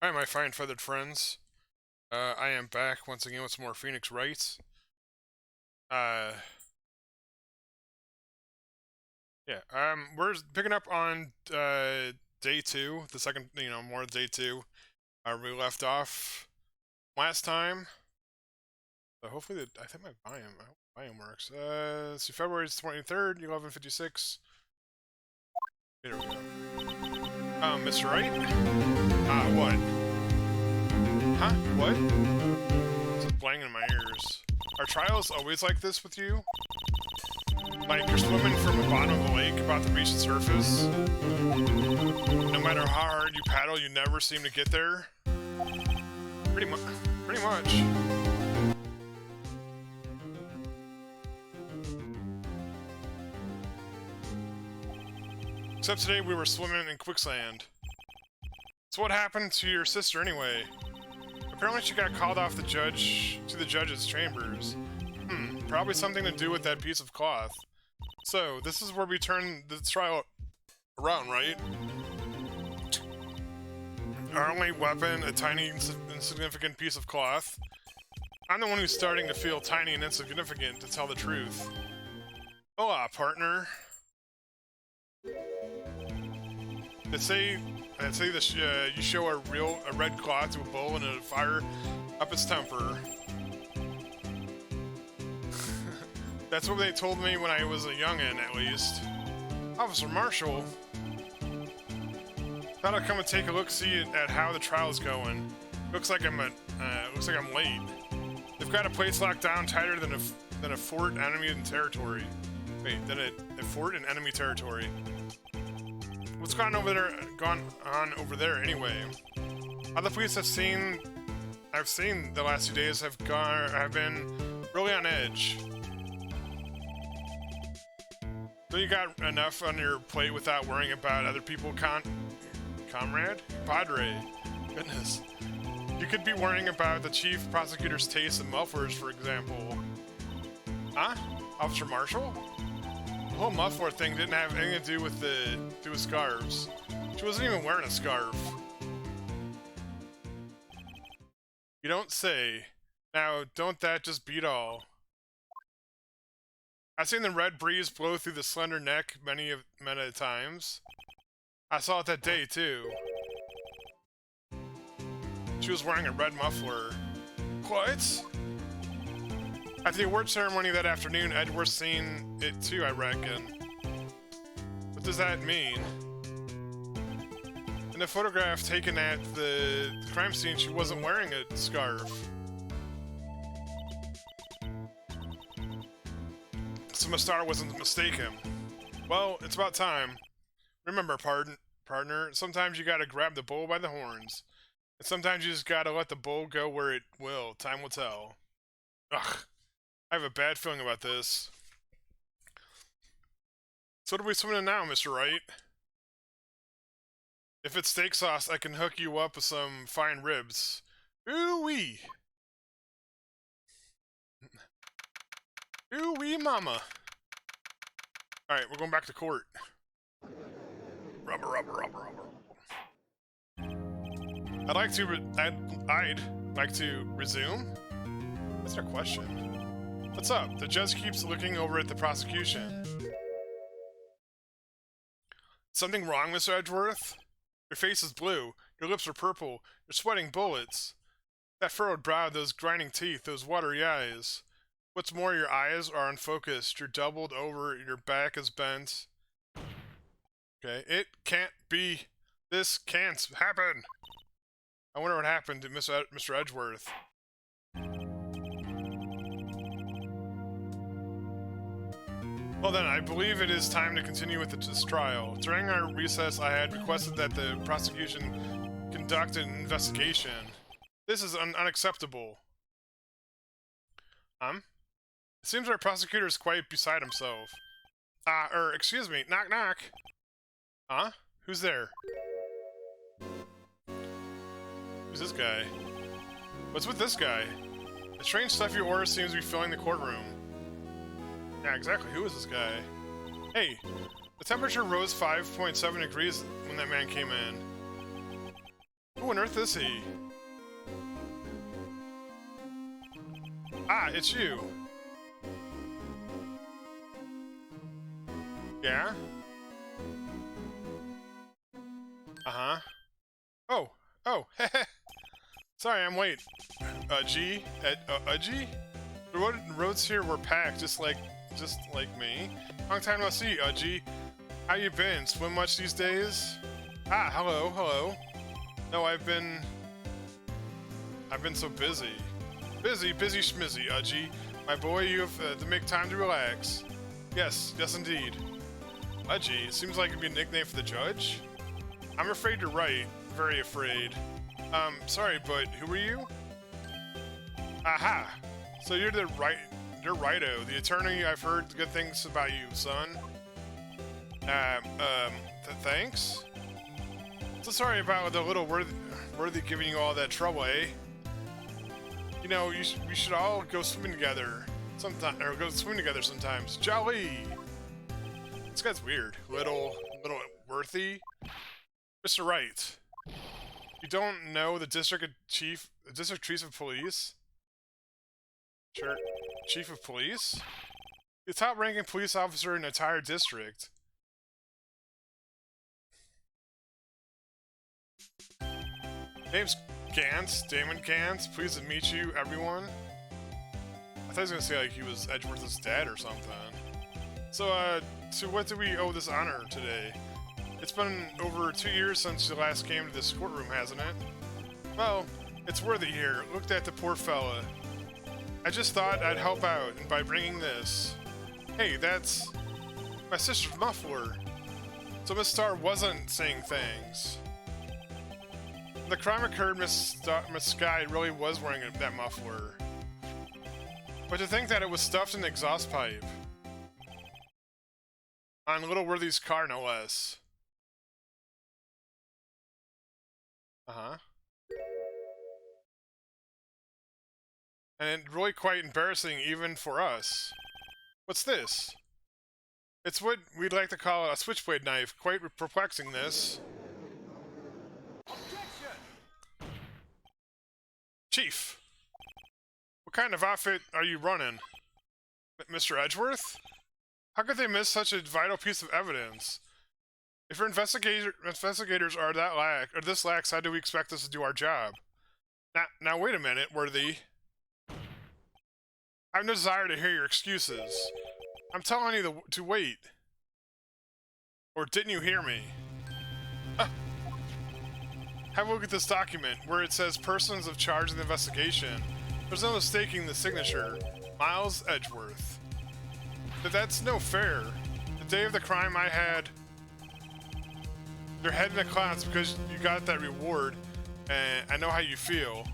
Hi, my fine feathered friends. I am back once again with some more Phoenix Wright. Uh, we're picking up on day two, the second, more day two. We left off last time. So hopefully, I think I hope biome works. Let's see, February 23rd, 11:56. Here we go. Mr. Wright? What? Huh? What? It's just blanging in my ears. Are trials always like this with you? Like you're swimming from the bottom of the lake about to reach the surface? No matter how hard you paddle, you never seem to get there? Pretty much. Except today we were swimming in quicksand. So what happened to your sister anyway? Apparently she got called off the judge's chambers. Probably something to do with that piece of cloth. So, this is where we turn the trial around, right? Our only weapon, a tiny, insignificant piece of cloth. I'm the one who's starting to feel tiny and insignificant, to tell the truth. Hola, partner. They say this, you show a red cloth to a bull and it'll fire up its temper. That's what they told me when I was a youngin', at least. Officer Marshall. Thought I'd come and take a look-see at how the trial's going. Looks like I'm late. They've got a place locked down tighter than a fort enemy in territory. Wait, than a fort in enemy territory. What's gone on over there anyway? Other police I've seen the last few days have been really on edge. So you got enough on your plate without worrying about other people, comrade? Padre. Goodness. You could be worrying about the chief prosecutor's taste in mufflers, for example. Huh? Officer Marshall? The whole muffler thing didn't have anything to do with scarves. She wasn't even wearing a scarf. You don't say. Now, don't that just beat all? I've seen the red breeze blow through the slender neck many times. I saw it that day, too. She was wearing a red muffler. What? At the award ceremony that afternoon, Edgeworth seen it too, I reckon. What does that mean? In the photograph taken at the crime scene, she wasn't wearing a scarf. So my star wasn't mistaken. Well, it's about time. Remember, partner, sometimes you gotta grab the bull by the horns. And sometimes you just gotta let the bull go where it will. Time will tell. Ugh. I have a bad feeling about this. So what are we swimming in now, Mr. Wright? If it's steak sauce, I can hook you up with some fine ribs. Ooh-wee! Ooh-wee mama! Alright, we're going back to court. Rubber. I'd like to resume? That's their question. What's up? The judge keeps looking over at the prosecution. Something wrong, Mr. Edgeworth? Your face is blue, your lips are purple, you're sweating bullets. That furrowed brow, those grinding teeth, those watery eyes. What's more, your eyes are unfocused, you're doubled over, your back is bent. Okay, it can't be. This can't happen. I wonder what happened to Mr. Edgeworth. Well then, I believe it is time to continue with this trial. During our recess, I had requested that the prosecution conduct an investigation. This is unacceptable. It seems our prosecutor is quite beside himself. Excuse me, knock knock. Huh? Who's there? Who's this guy? What's with this guy? The strange stuffy aura seems to be filling the courtroom. Yeah, exactly. Who is this guy? Hey, the temperature rose 5.7 degrees when that man came in. Who on earth is he? Ah, it's you. Yeah? Uh-huh. Oh, heh. Sorry, I'm late. G? G? The roads here were packed, just like me. Long time no see, G. How you been? Swim much these days? Ah, hello. No, I've been so busy. Busy schmizzy, G. My boy, you have to make time to relax. Yes, indeed. G, it seems like it'd be a nickname for the judge? I'm afraid you're right. Very afraid. Sorry, but who are you? Aha! So you're Righto, the attorney. I've heard good things about you, son. Thanks? So sorry about the little worthy giving you all that trouble, eh? You know, we should all go swimming together sometime, or go swim together sometimes. Jolly! This guy's weird. Little worthy? Mr. Wright. You don't know the district chief of police? Sure. Chief of police? The top-ranking police officer in the entire district. Name's Gantz, Damon Gantz. Pleased to meet you, everyone. I thought he was gonna say like he was Edgeworth's dad or something. So, to what do we owe this honor today? It's been over 2 years since you last came to this courtroom, hasn't it? Well, it's worthy here. Looked at the poor fella. I just thought I'd help out, and by bringing this... Hey, that's... my sister's muffler. So Miss Starr wasn't saying things. When the crime occurred, Miss Sky really was wearing that muffler. But to think that it was stuffed in the exhaust pipe. On Little Worthy's car, no less. Uh-huh. And really quite embarrassing even for us. What's this? It's what we'd like to call a switchblade knife. Quite perplexing, this. Objection! Chief! What kind of outfit are you running? Mr. Edgeworth? How could they miss such a vital piece of evidence? If your investigators are this lax, how do we expect us to do our job? Now wait a minute, Worthy. I have no desire to hear your excuses. I'm telling you to wait. Or didn't you hear me? Have a look at this document, where it says persons of charge in the investigation. There's no mistaking the signature. Miles Edgeworth. But that's no fair. The day of the crime I had your head in the clouds because you got that reward, and I know how you feel.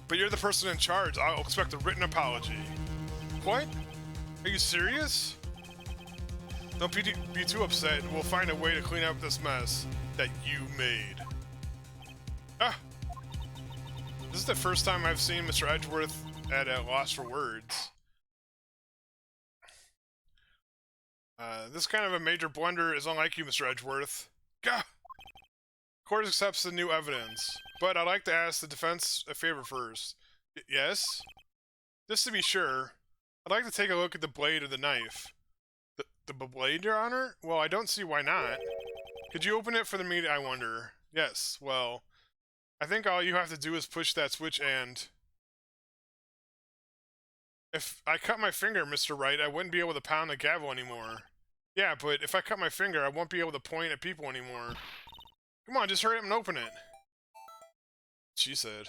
But you're the person in charge. I'll expect a written apology. What? Are you serious? Don't be too upset. We'll find a way to clean up this mess that you made. Ah! This is the first time I've seen Mr. Edgeworth at a loss for words. This kind of a major blunder is unlike you, Mr. Edgeworth. Gah! Court accepts the new evidence, but I'd like to ask the defense a favor first. Yes? Just to be sure, I'd like to take a look at the blade of the knife. The blade, Your Honor? Well, I don't see why not. Could you open it for the meeting, I wonder? Yes, well, I think all you have to do is push that switch and... If I cut my finger, Mr. Wright, I wouldn't be able to pound the gavel anymore. Yeah, but if I cut my finger, I won't be able to point at people anymore. Come on, just hurry up and open it. She said.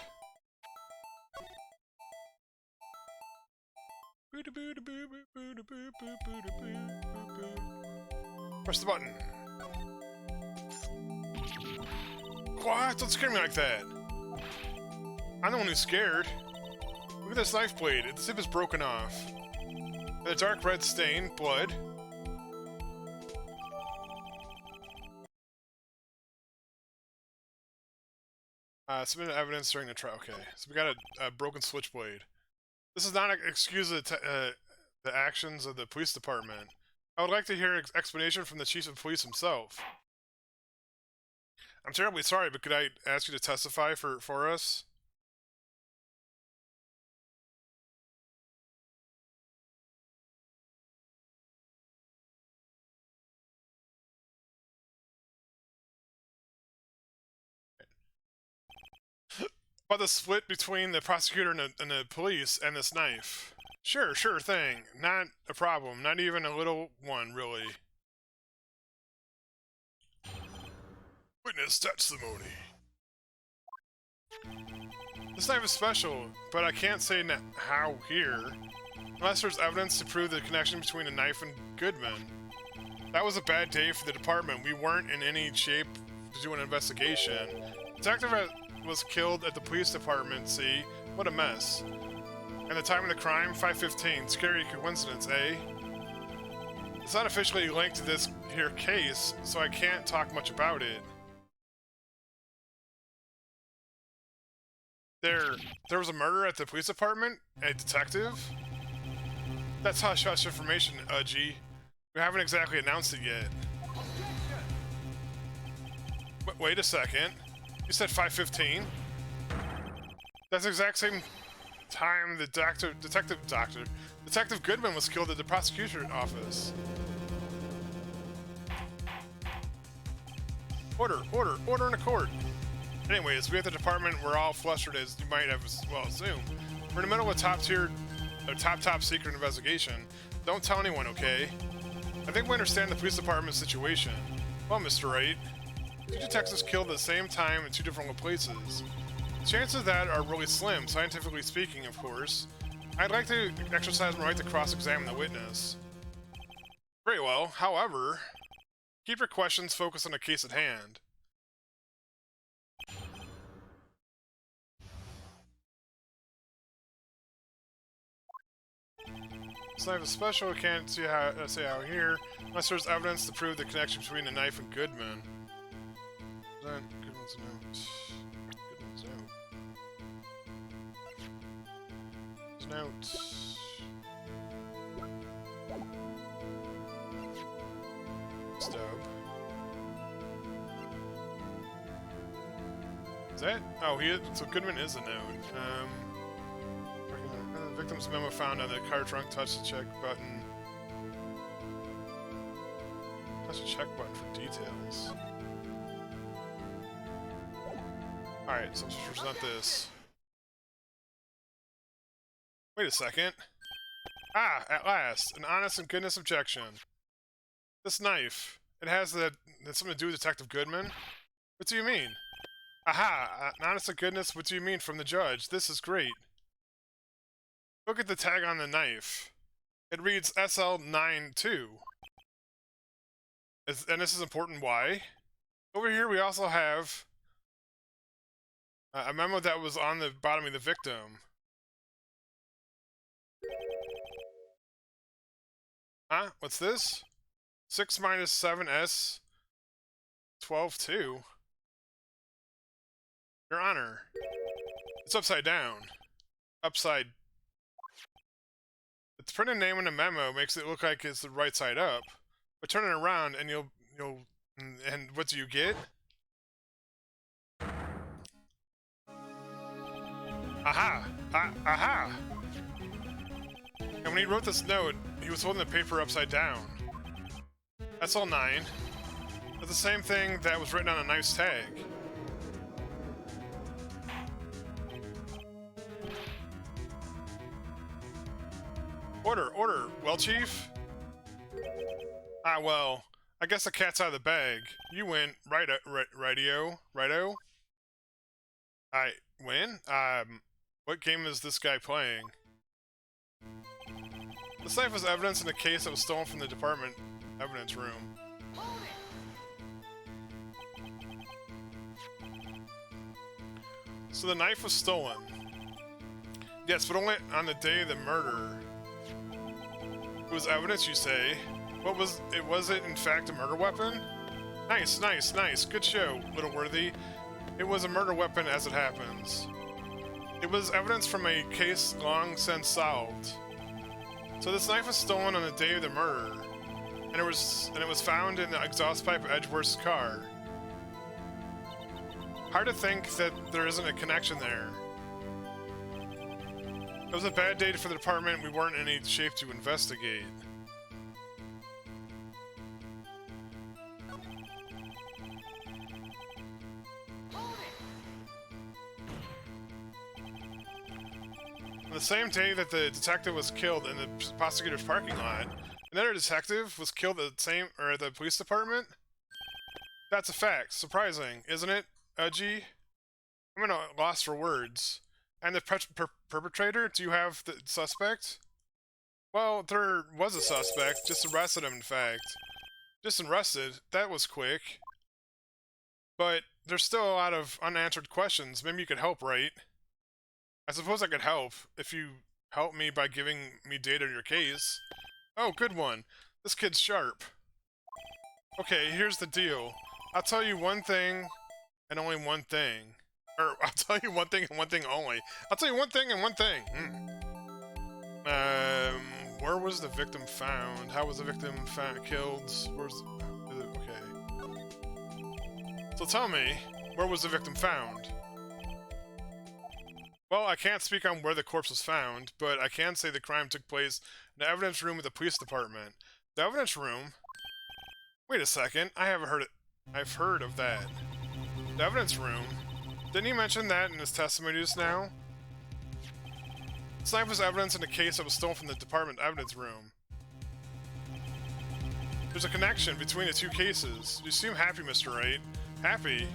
Press the button. What? Don't scare me like that. I'm the one who's scared. Look at this knife blade. The tip is broken off. And the dark red stain, blood. Submitted evidence during the trial. Okay, so we got a broken switchblade. This is not an excuse the actions of the police department. I would like to hear an explanation from the chief of police himself. I'm terribly sorry, but could I ask you to testify for us? About the split between the prosecutor and the police and this knife. Sure thing. Not a problem. Not even a little one, really. Witness testimony. This knife is special, but I can't say how here, unless there's evidence to prove the connection between the knife and Goodman. That was a bad day for the department. We weren't in any shape to do an investigation. Detective was killed at the police department, see? What a mess. And the time of the crime, 5:15. Scary coincidence, eh? It's not officially linked to this here case, so I can't talk much about it. There was a murder at the police department? A detective? That's hush-hush information, G. We haven't exactly announced it yet. Wait a second. You said 5:15? That's the exact same time the Detective Goodman was killed at the prosecutor's office. Order in the court. Anyways, we at the department we're all flustered, as you might have well assumed. We're in the middle of a top secret investigation. Don't tell anyone, okay? I think we understand the police department's situation. Well, Mr. Wright, two detectives killed at the same time in two different places. The chances of that are really slim, scientifically speaking, of course. I'd like to exercise my right to cross-examine the witness. Very well. However, keep your questions focused on the case at hand. This knife is special. I can't say how here, unless there's evidence to prove the connection between the knife and Goodman. Goodman's note. Stub. Is that? Oh, so Goodman is a note. The victim's memo found on the car trunk. Touch the check button. Touch the check button for details. Alright, so let's present this. Wait a second. Ah, at last, an honest and goodness objection. This knife, it has something to do with Detective Goodman? What do you mean? Aha, an honest and goodness, what do you mean from the judge? This is great. Look at the tag on the knife. It reads SL92. And this is important, why? Over here we also have a memo that was on the bottom of the victim. Huh? What's this? 6 minus 7S 12-2. Your Honor. It's upside down. Upside. The printed name in the memo makes it look like it's the right side up. But turn it around and and what do you get? Aha! Aha! And when he wrote this note, he was holding the paper upside down. That's all 9. That's the same thing that was written on a knife's tag. Order. Well, Chief? Ah, well, I guess the cat's out of the bag. You win, righto? I win? What game is this guy playing? This knife was evidence in the case that was stolen from the department evidence room. So the knife was stolen. Yes, but only on the day of the murder. It was evidence, you say? Was it in fact a murder weapon? Nice. Good show, Little Worthy. It was a murder weapon as it happens. It was evidence from a case long since solved. So this knife was stolen on the day of the murder, and it was found in the exhaust pipe of Edgeworth's car. Hard to think that there isn't a connection there. It was a bad day for the department. We weren't in any shape to investigate. On the same day that the detective was killed in the prosecutor's parking lot, another detective was killed at the police department? That's a fact. Surprising, isn't it, G? I'm at a loss for words. And the perpetrator? Do you have the suspect? Well, there was a suspect. Just arrested him, in fact. Just arrested? That was quick. But there's still a lot of unanswered questions. Maybe you could help, right? I suppose I could help, if you help me by giving me data on your case. Oh, good one. This kid's sharp. Okay, here's the deal. I'll tell you one thing, and only one thing. Or, I'll tell you one thing and one thing only. I'll tell you one thing and one thing. Where was the victim found? How was the victim killed? Okay. So tell me, where was the victim found? Well, I can't speak on where the corpse was found, but I can say the crime took place in the evidence room of the police department. The evidence room? Wait a second, I've heard of that. The evidence room? Didn't he mention that in his testimony just now? This knife was evidence in a case that was stolen from the department evidence room. There's a connection between the two cases. You seem happy, Mr. Wright. Happy?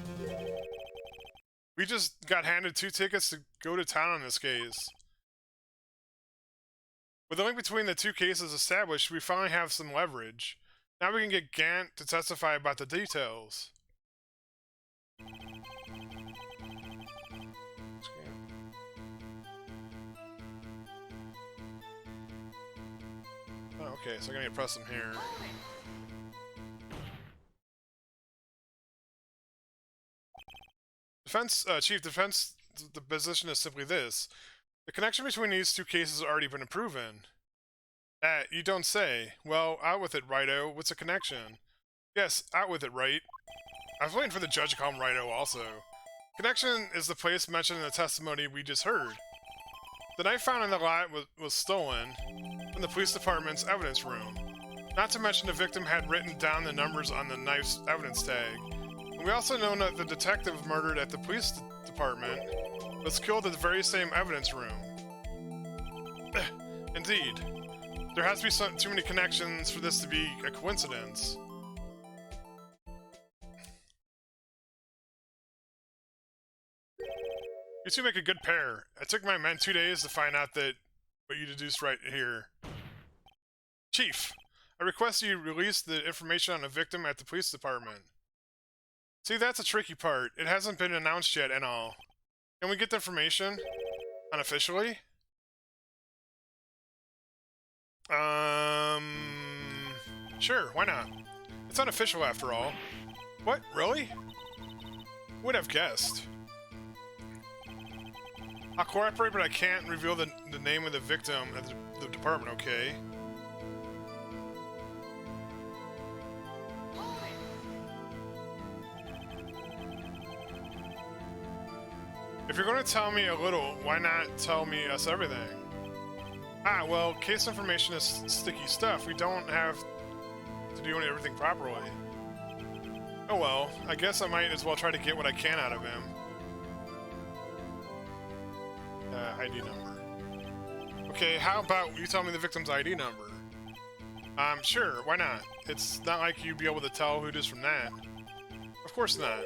We just got handed 2 tickets to go to town on this case. With the link between the 2 cases established, we finally have some leverage. Now we can get Gant to testify about the details. Oh, okay, so I'm gonna press them here. Chief Defense, the position is simply this. The connection between these 2 cases has already been proven. You don't say. Well, out with it, Righto. What's the connection? Yes, out with it, Wright. I was waiting for the judge to call him Righto also. Connection is the place mentioned in the testimony we just heard. The knife found in the lot was stolen from the police department's evidence room. Not to mention the victim had written down the numbers on the knife's evidence tag. We also know that the detective murdered at the police department was killed at the very same evidence room. Indeed. There has to be too many connections for this to be a coincidence. You two make a good pair. It took my men 2 days to find out that what you deduced right here. Chief, I request you release the information on the victim at the police department. See, that's a tricky part. It hasn't been announced yet and all. Can we get the information? Unofficially? Sure, why not? It's unofficial after all. What, really? Would have guessed. I'll cooperate, but I can't reveal the name of the victim at the department, okay? If you're going to tell me a little, why not tell us everything? Ah, well, case information is sticky stuff. We don't have to do everything properly. Oh well, I guess I might as well try to get what I can out of him. ID number. Okay, how about you tell me the victim's ID number? Sure, why not? It's not like you'd be able to tell who it is from that. Of course not.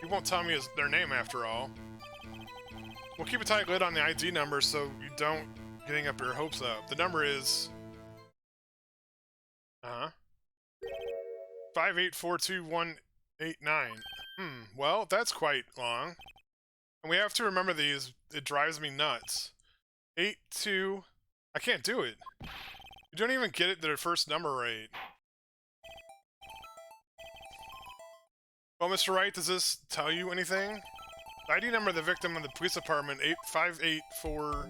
You won't tell me their name after all. We'll keep a tight lid on the ID number so you don't getting up your hopes up. The number is... 5842189. Well, that's quite long. And we have to remember these. It drives me nuts. 82... I can't do it. You don't even get their first number right. Well, Mr. Wright, does this tell you anything? The ID number of the victim in the police department, 584...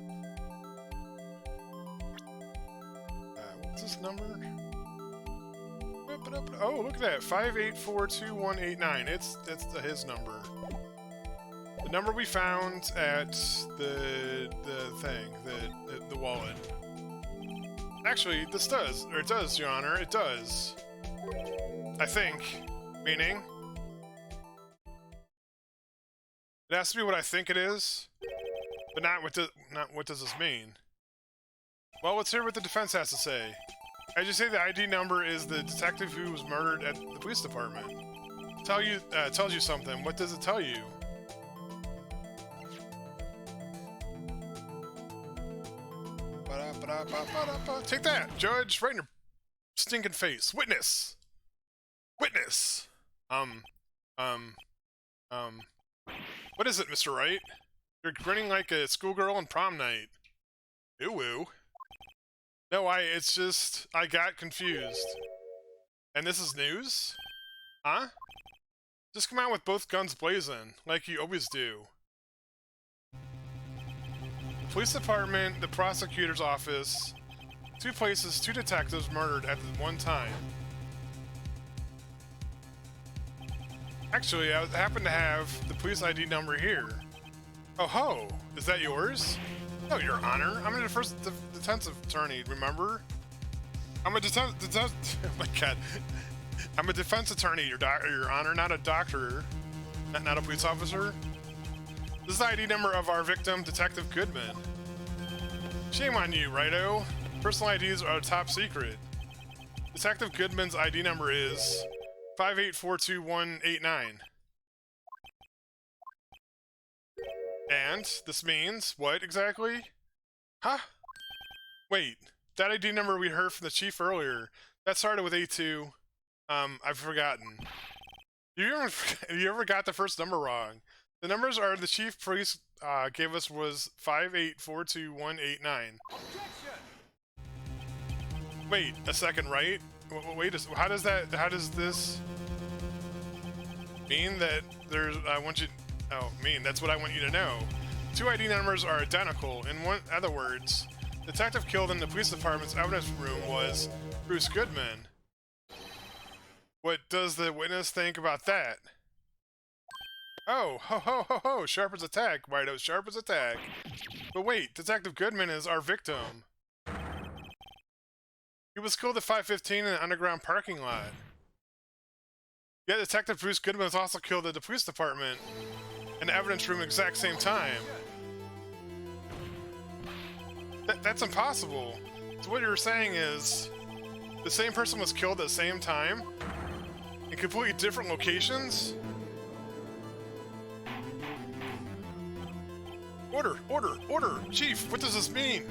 what's this number? Oh, look at that, 5842189. It's his number. The number we found at the thing, the wallet. Actually, this does, or it does, Your Honor, it does. I think. Meaning? It has to be what I think it is, but not what does this mean? Well, let's hear what the defense has to say. I just say the ID number is the detective who was murdered at the police department. Tells you something. What does it tell you? Take that, Judge, right in your stinking face. Witness! Witness! What is it, Mr. Wright? You're grinning like a schoolgirl on prom night. Ooh. No, it's just, I got confused. And this is news? Huh? Just come out with both guns blazing, like you always do. The police department, the prosecutor's office, 2 places, 2 detectives murdered at one time. Actually, I happen to have the police ID number here. Oh ho! Is that yours? No, Your Honor. I'm a defense attorney, remember? I'm a oh my god. I'm a defense attorney, Your Honor, not a doctor. Not a police officer. This is the ID number of our victim, Detective Goodman. Shame on you, righto. Personal IDs are top secret. Detective Goodman's ID number is 5842189. And this means what exactly? Huh? Wait, that ID number we heard from the chief earlier, that started with A2. I've forgotten. You ever got the first number wrong? The numbers are the chief police gave us was 5842189. Wait a second, right? Wait, how does this mean that there's, that's what I want you to know. 2 ID numbers are identical. In other words, the detective killed in the police department's evidence room was Bruce Goodman. What does the witness think about that? Oh, ho, sharp as a tack, Whiteout, sharp as a tack. But wait, Detective Goodman is our victim. He was killed at 5:15 in an underground parking lot. Yeah, Detective Bruce Goodman was also killed at the police department in the evidence room exact same time. That's impossible. So what you're saying is, the same person was killed at the same time? In completely different locations? Order! Chief, what does this mean?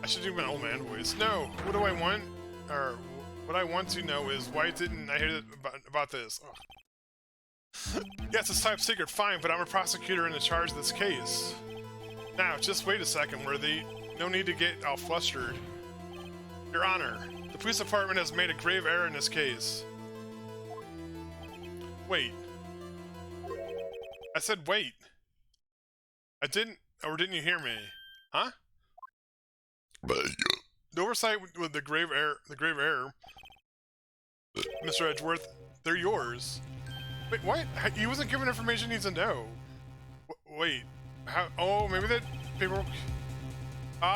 I should do my old man voice. No, what do I want? Or, what I want to know is, why didn't I hear about this? Ugh. Yes, it's top secret, fine, but I'm a prosecutor in charge of this case. Now, just wait a second, Worthy. No need to get all flustered. Your Honor, the police department has made a grave error in this case. Wait. I said wait. I didn't, or didn't you hear me? Huh? The oversight with the grave error, Mr. Edgeworth, they're yours. Wait, what? He wasn't given information he needs to know. Wait, how? Oh, maybe that paperwork.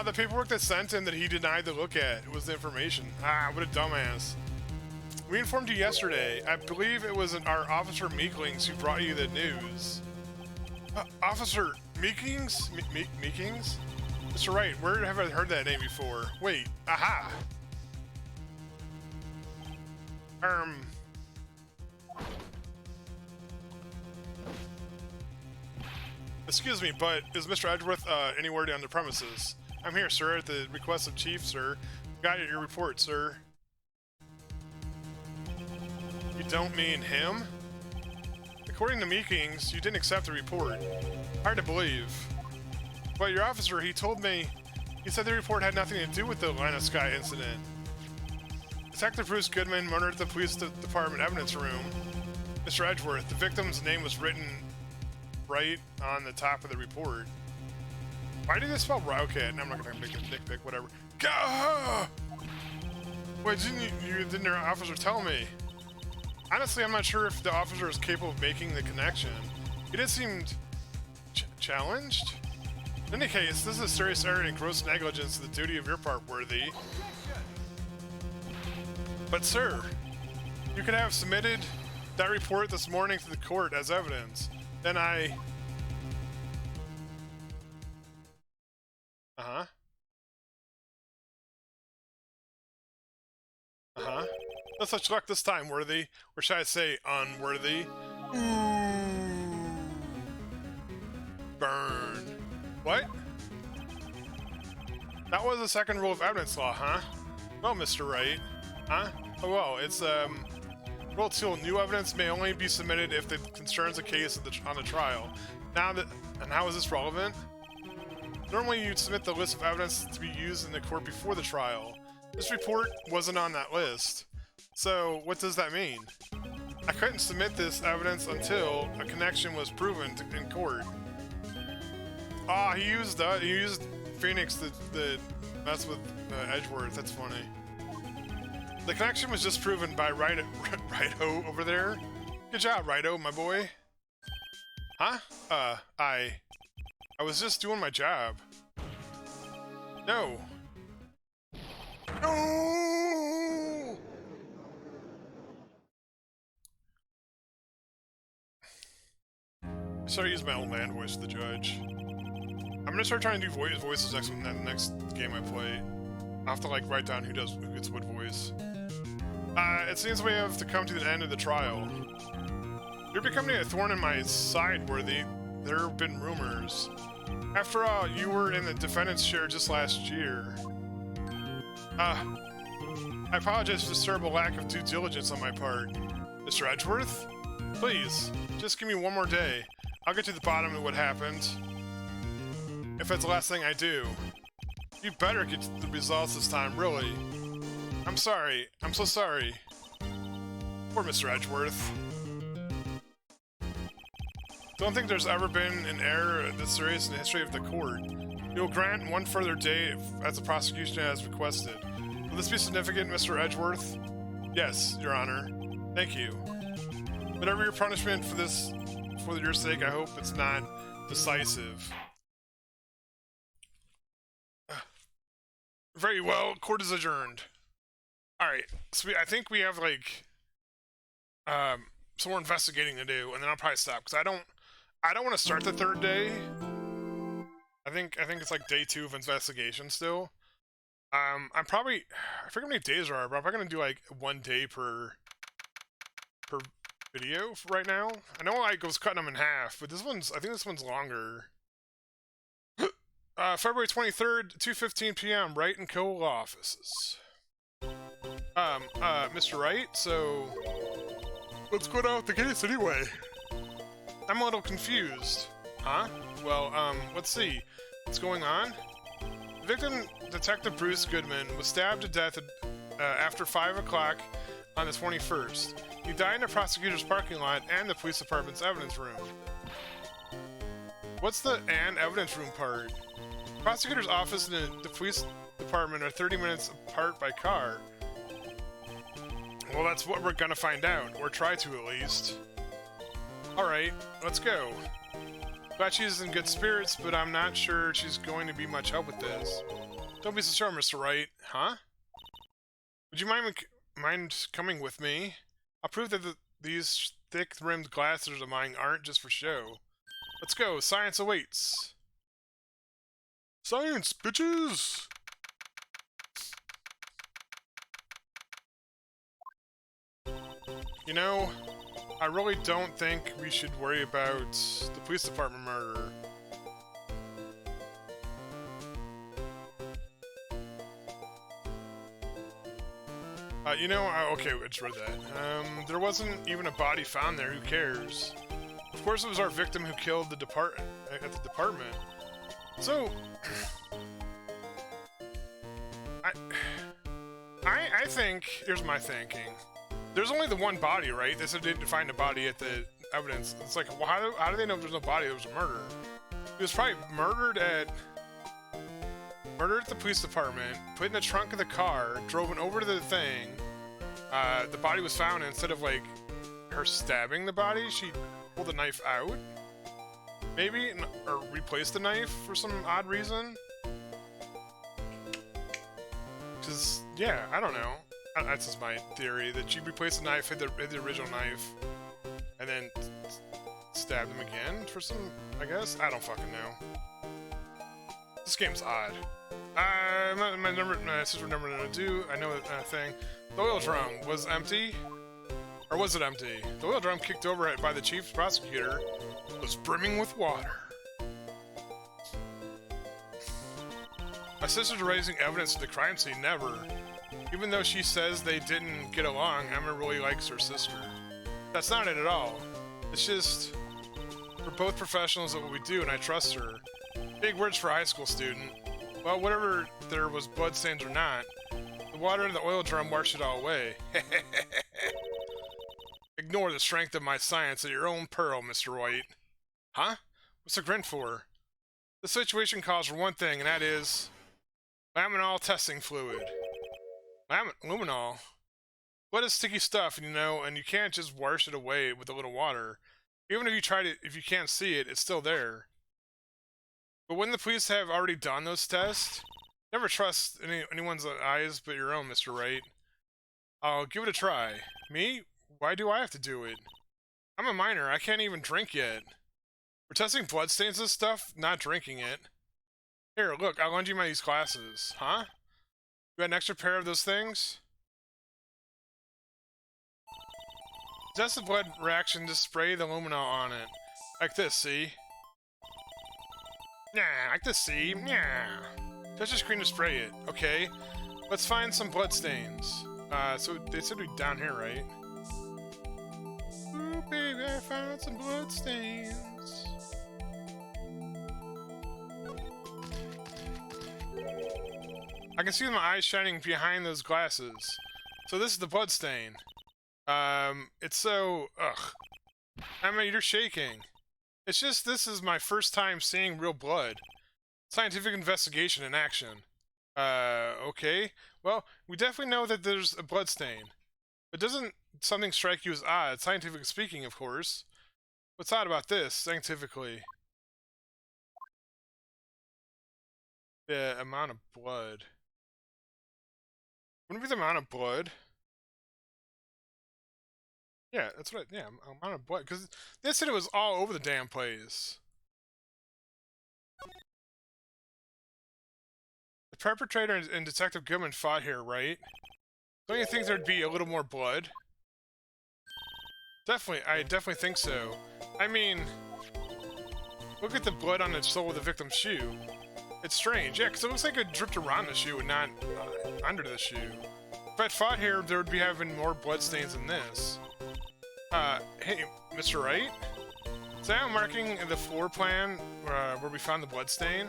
The paperwork that sent him that he denied to look at. It was the information. What a dumbass. We informed you yesterday. I believe it was our Officer Meeklings who brought you the news. Officer Meekings? Meekings? Mr. Wright, where have I heard that name before? Wait, aha! Excuse me, but is Mr. Edgeworth anywhere on the premises? I'm here, sir, at the request of Chief, sir. Got your report, sir. You don't mean him? According to Meekings, you didn't accept the report. Hard to believe. But your officer, he told me, he said the report had nothing to do with the Line of Sky incident. Detective Bruce Goodman murdered the police department evidence room. Mr. Edgeworth, the victim's name was written right on the top of the report. Why did it spell right? Okay, I'm not gonna make a nitpick, whatever. Gah! Why didn't your officer tell me? Honestly, I'm not sure if the officer is capable of making the connection. He did seem challenged. In any case, this is a serious error and gross negligence to the duty of your part, Worthy. But sir, you could have submitted that report this morning to the court as evidence. Then I... Uh-huh. Uh-huh. No such luck this time, Worthy. Or should I say, unworthy? Burn. What? That was the second rule of evidence law, huh? Well, Mr. Wright. Huh? Oh, well, it's, Rule 2, new evidence may only be submitted if it concerns a case on the trial. And how is this relevant? Normally, you'd submit the list of evidence to be used in the court before the trial. This report wasn't on that list. So, what does that mean? I couldn't submit this evidence until a connection was proven in court. Ah, he used Phoenix to mess with Edgeworth. That's funny. The connection was just proven by Wright-o over there. Good job, Wright-o, my boy. Huh? I was just doing my job. No. No! I started using my own land voice to the judge. I'm gonna start trying to do voices in the next game I play. I'll have to like write down who gets what voice. It seems we have to come to the end of the trial. You're becoming a thorn in my side, Worthy. There have been rumors. After all, you were in the defendant's chair just last year. I apologize for this terrible lack of due diligence on my part. Mr. Edgeworth? Please, just give me one more day. I'll get to the bottom of what happened. If that's the last thing I do. You better get the results this time, really. I'm sorry. I'm so sorry. Poor Mr. Edgeworth. Don't think there's ever been an error this serious in the history of the court. You'll grant one further day as the prosecution has requested. Will this be significant, Mr. Edgeworth? Yes, Your Honor. Thank you. Whatever your punishment for this, for your sake, I hope it's not decisive. Very well, court is adjourned. Alright, so I think we have like some more investigating to do, and then I'll probably stop, because I don't want to start the third day. I think it's like day 2 of investigation still. I forget how many days there are, but I'm probably gonna do like 1 day per video for right now. I know I was cutting them in half, but I think this one's longer. February 23rd, 2:15 p.m., Wright & Co. law offices. Mr. Wright, so what's going on with the case anyway? I'm a little confused. Huh? Well, let's see. What's going on? The victim, Detective Bruce Goodman, was stabbed to death after 5 o'clock on the 21st. He died in the prosecutor's parking lot and the police department's evidence room. What's the evidence room part? Prosecutor's office and the police department are 30 minutes apart by car. Well, that's what we're gonna find out, or try to at least. Alright, let's go. Glad she's in good spirits, but I'm not sure she's going to be much help with this. Don't be so sure, Mr. Wright. Huh? Would you mind coming with me? I'll prove that these thick-rimmed glasses of mine aren't just for show. Let's go, science awaits. Science, bitches! You know, I really don't think we should worry about the police department murder. You know, okay, I just read that. There wasn't even a body found there, who cares? Of course it was our victim who killed at the department. So, I think, here's my thinking. There's only the one body, right? They said they didn't find a body at the evidence. It's like, well, how do they know if there's no body? There was a murder. He was probably murdered at the police department, put in the trunk of the car, drove over to the thing. The body was found, and instead of like her stabbing the body, she pulled the knife out. maybe? Or replace the knife for some odd reason? Because, yeah, I don't know. That's just my theory, that you replace the knife, hit the original knife, and then stab them again for some, I guess? I don't fucking know. This game's odd. My sister never to do. I know that thing. The oil drum was empty. Or was it empty? The oil drum kicked over by the chief prosecutor was brimming with water. My sister's raising evidence at the crime scene, never. Even though she says they didn't get along, Emma really likes her sister. That's not it at all. It's just, we're both professionals at what we do, and I trust her. Big words for a high school student. Well, whatever there was bloodstains or not, the water in the oil drum washed it all away. Ignore the strength of my science at your own peril, Mr. Wright. Huh? What's the grin for? The situation calls for one thing, and that is laminol testing fluid. Luminol? Blood is sticky stuff, and you can't just wash it away with a little water. Even if you try to, if you can't see it, it's still there. But when the police have already done those tests, never trust anyone's eyes but your own, Mr. Wright. I'll give it a try. Me? Why do I have to do it? I'm a minor. I can't even drink yet. We're testing bloodstains and stuff, not drinking it. Here, look, I'll lend you these glasses. Huh? You got an extra pair of those things? Test the blood reaction to spray the luminol on it. Like this, see? Yeah, like this, see? Yeah. Touch the screen to spray it. Okay. Let's find some blood stains. So they said we'd be down here, right? Ooh, baby, I found some blood stains. I can see my eyes shining behind those glasses. So this is the blood stain. It's so... ugh. I mean, you're shaking. It's just this is my first time seeing real blood. Scientific investigation in action. Okay. Well, we definitely know that there's a blood stain. But doesn't something strike you as odd, scientifically speaking, of course? What's odd about this, scientifically? The amount of blood. Wouldn't it be the amount of blood? Yeah, that's what yeah, amount of blood. Because they said it was all over the damn place. The perpetrator and Detective Goodman fought here, right? Don't you think there'd be a little more blood? Definitely, I definitely think so. I mean, look at the blood on the sole of the victim's shoe. It's strange, yeah, because it looks like it dripped around the shoe and not under the shoe. If I'd fought here, there would be having more bloodstains than this. Hey, Mr. Wright? Is that marking the floor plan where we found the bloodstain?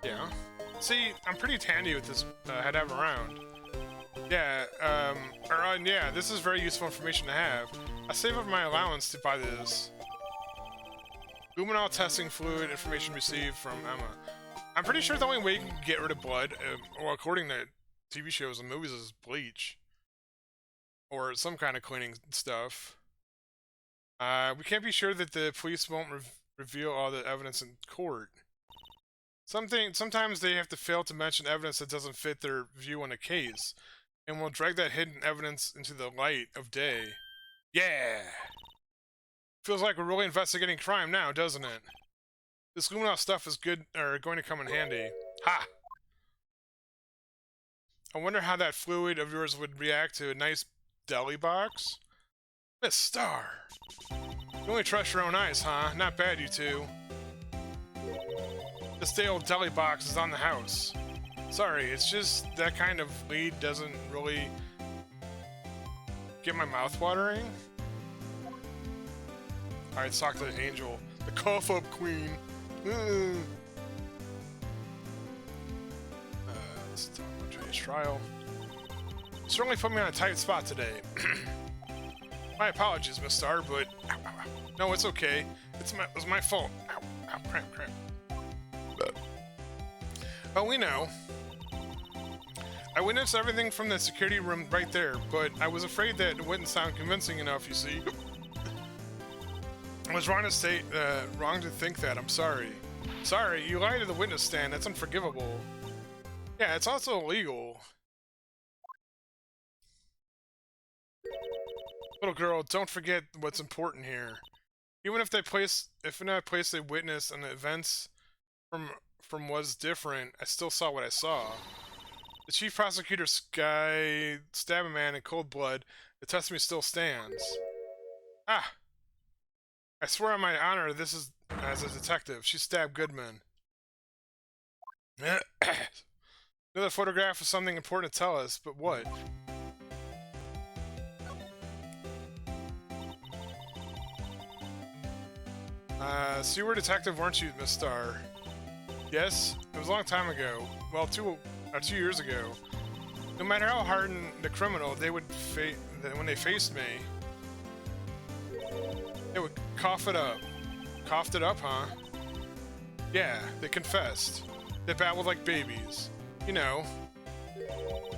Yeah. See, I'm pretty handy with this head have around. Yeah, yeah, this is very useful information to have. I saved up my allowance to buy this. Luminol testing fluid information received from Emma. I'm pretty sure the only way you can get rid of blood, well, according to TV shows and movies, is bleach. Or some kind of cleaning stuff. We can't be sure that the police won't reveal all the evidence in court. Sometimes they have to fail to mention evidence that doesn't fit their view on a case, and will drag that hidden evidence into the light of day. Yeah! Feels like we're really investigating crime now, doesn't it? This luminol stuff is going to come in handy. Ha! I wonder how that fluid of yours would react to a nice deli box? Miss Star! You only trust your own eyes, huh? Not bad, you two. This day old deli box is on the house. Sorry, it's just that kind of lead doesn't really get my mouth watering. Alright, let's talk to the angel. The cough-up queen. Let's talk about today's trial. You certainly put me on a tight spot today. My apologies, Miss Star, but... Ow, ow, ow. No, it's okay. It was my fault. Ow, ow, cramp, cramp. Oh, we know. I witnessed everything from the security room right there, but I was afraid that it wouldn't sound convincing enough, you see. I was wrong to think that. I'm sorry. Sorry, you lied to the witness stand. That's unforgivable. Yeah, it's also illegal. Little girl, don't forget what's important here. Even if in a place they witnessed and the events from was different, I still saw what I saw. The chief prosecutor's guy stabbed a man in cold blood. The testimony still stands. Ah! I swear on my honor, this is as a detective. She stabbed Goodman. Another photograph of something important to tell us, but what? So you were a detective, weren't you, Miss Starr? Yes, it was a long time ago. Well, 2 years ago. No matter how hardened the criminal, they would when they faced me, they would cough it up. Coughed it up, huh? Yeah, they confessed. They babbled like babies. You know,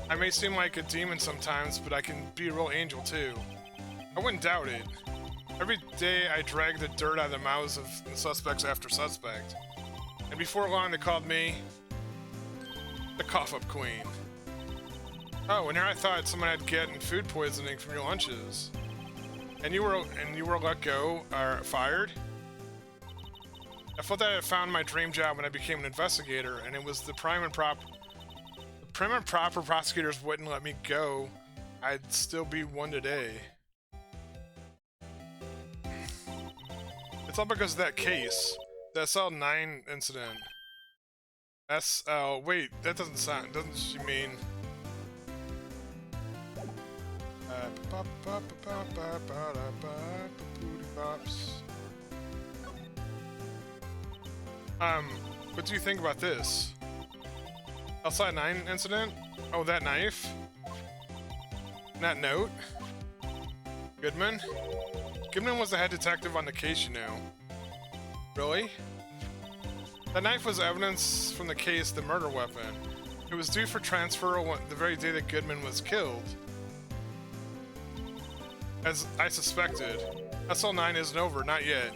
I may seem like a demon sometimes, but I can be a real angel too. I wouldn't doubt it. Every day I drag the dirt out of the mouths of the suspects after suspect. And before long they called me the cough-up queen. Oh, and here I thought someone had gotten food poisoning from your lunches. And you were let go, or fired? I felt that I had found my dream job when I became an investigator, and it was the prim and proper prosecutors wouldn't let me go. I'd still be one today. It's all because of that case. The SL9 incident. Wait, that doesn't she mean... What do you think about this? SL9 incident? Oh, that knife? That note? Goodman? Goodman was the head detective on the case, you know. Really? That knife was evidence from the case, the murder weapon. It was due for transfer the very day that Goodman was killed. As I suspected. SL9 isn't over, not yet.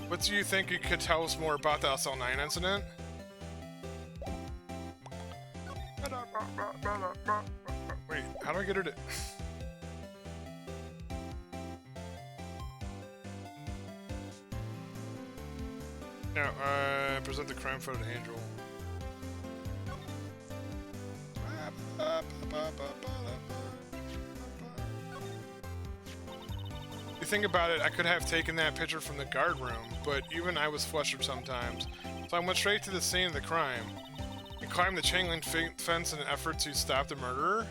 What do you think you could tell us more about the SL9 incident? Wait, how do I get her to... Now, present the crime photo to Angel. You think about it, I could have taken that picture from the guard room, but even I was flustered sometimes, so I went straight to the scene of the crime. And climbed the chain link fence in an effort to stop the murderer?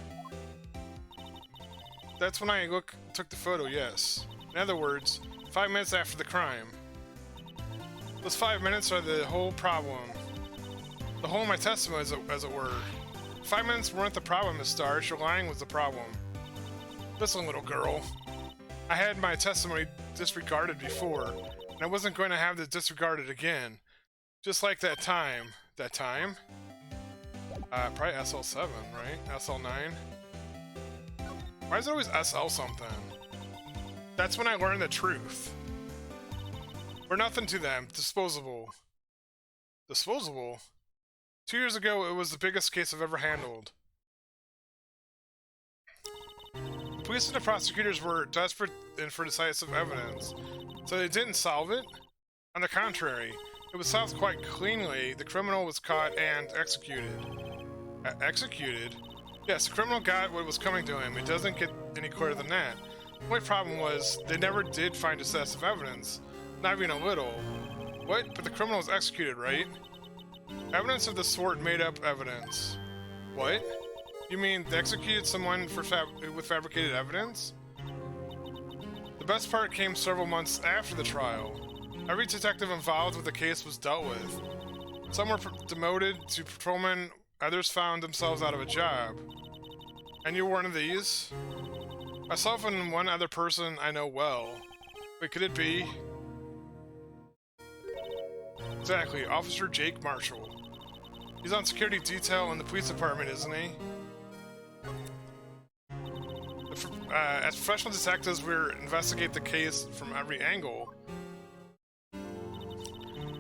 That's when I took the photo, yes. In other words, 5 minutes after the crime. Those 5 minutes are the whole problem. The whole of my testimony, as it were. 5 minutes weren't the problem, Miss Starr. Your lying was the problem. Listen, little girl. I had my testimony disregarded before, and I wasn't going to have it disregarded again. Just like that time. That time? Probably SL7, right? SL9? Why is it always SL something? That's when I learned the truth. We're nothing to them. Disposable. Disposable? 2 years ago, it was the biggest case I've ever handled. The police and the prosecutors were desperate for decisive evidence, so they didn't solve it. On the contrary, it was solved quite cleanly. The criminal was caught and executed. Executed? Yes, the criminal got what was coming to him. It doesn't get any clearer than that. The only problem was, they never did find decisive evidence. Not even a little. What? But the criminal was executed, right? Evidence of the sort made up evidence. What? You mean they executed someone with fabricated evidence? The best part came several months after the trial. Every detective involved with the case was dealt with. Some were demoted to patrolmen, others found themselves out of a job. And you were one of these? Myself and one other person I know well. Wait, could it be? Exactly, Officer Jake Marshall. He's on security detail in the police department, isn't he? as professional detectives, we investigate the case from every angle.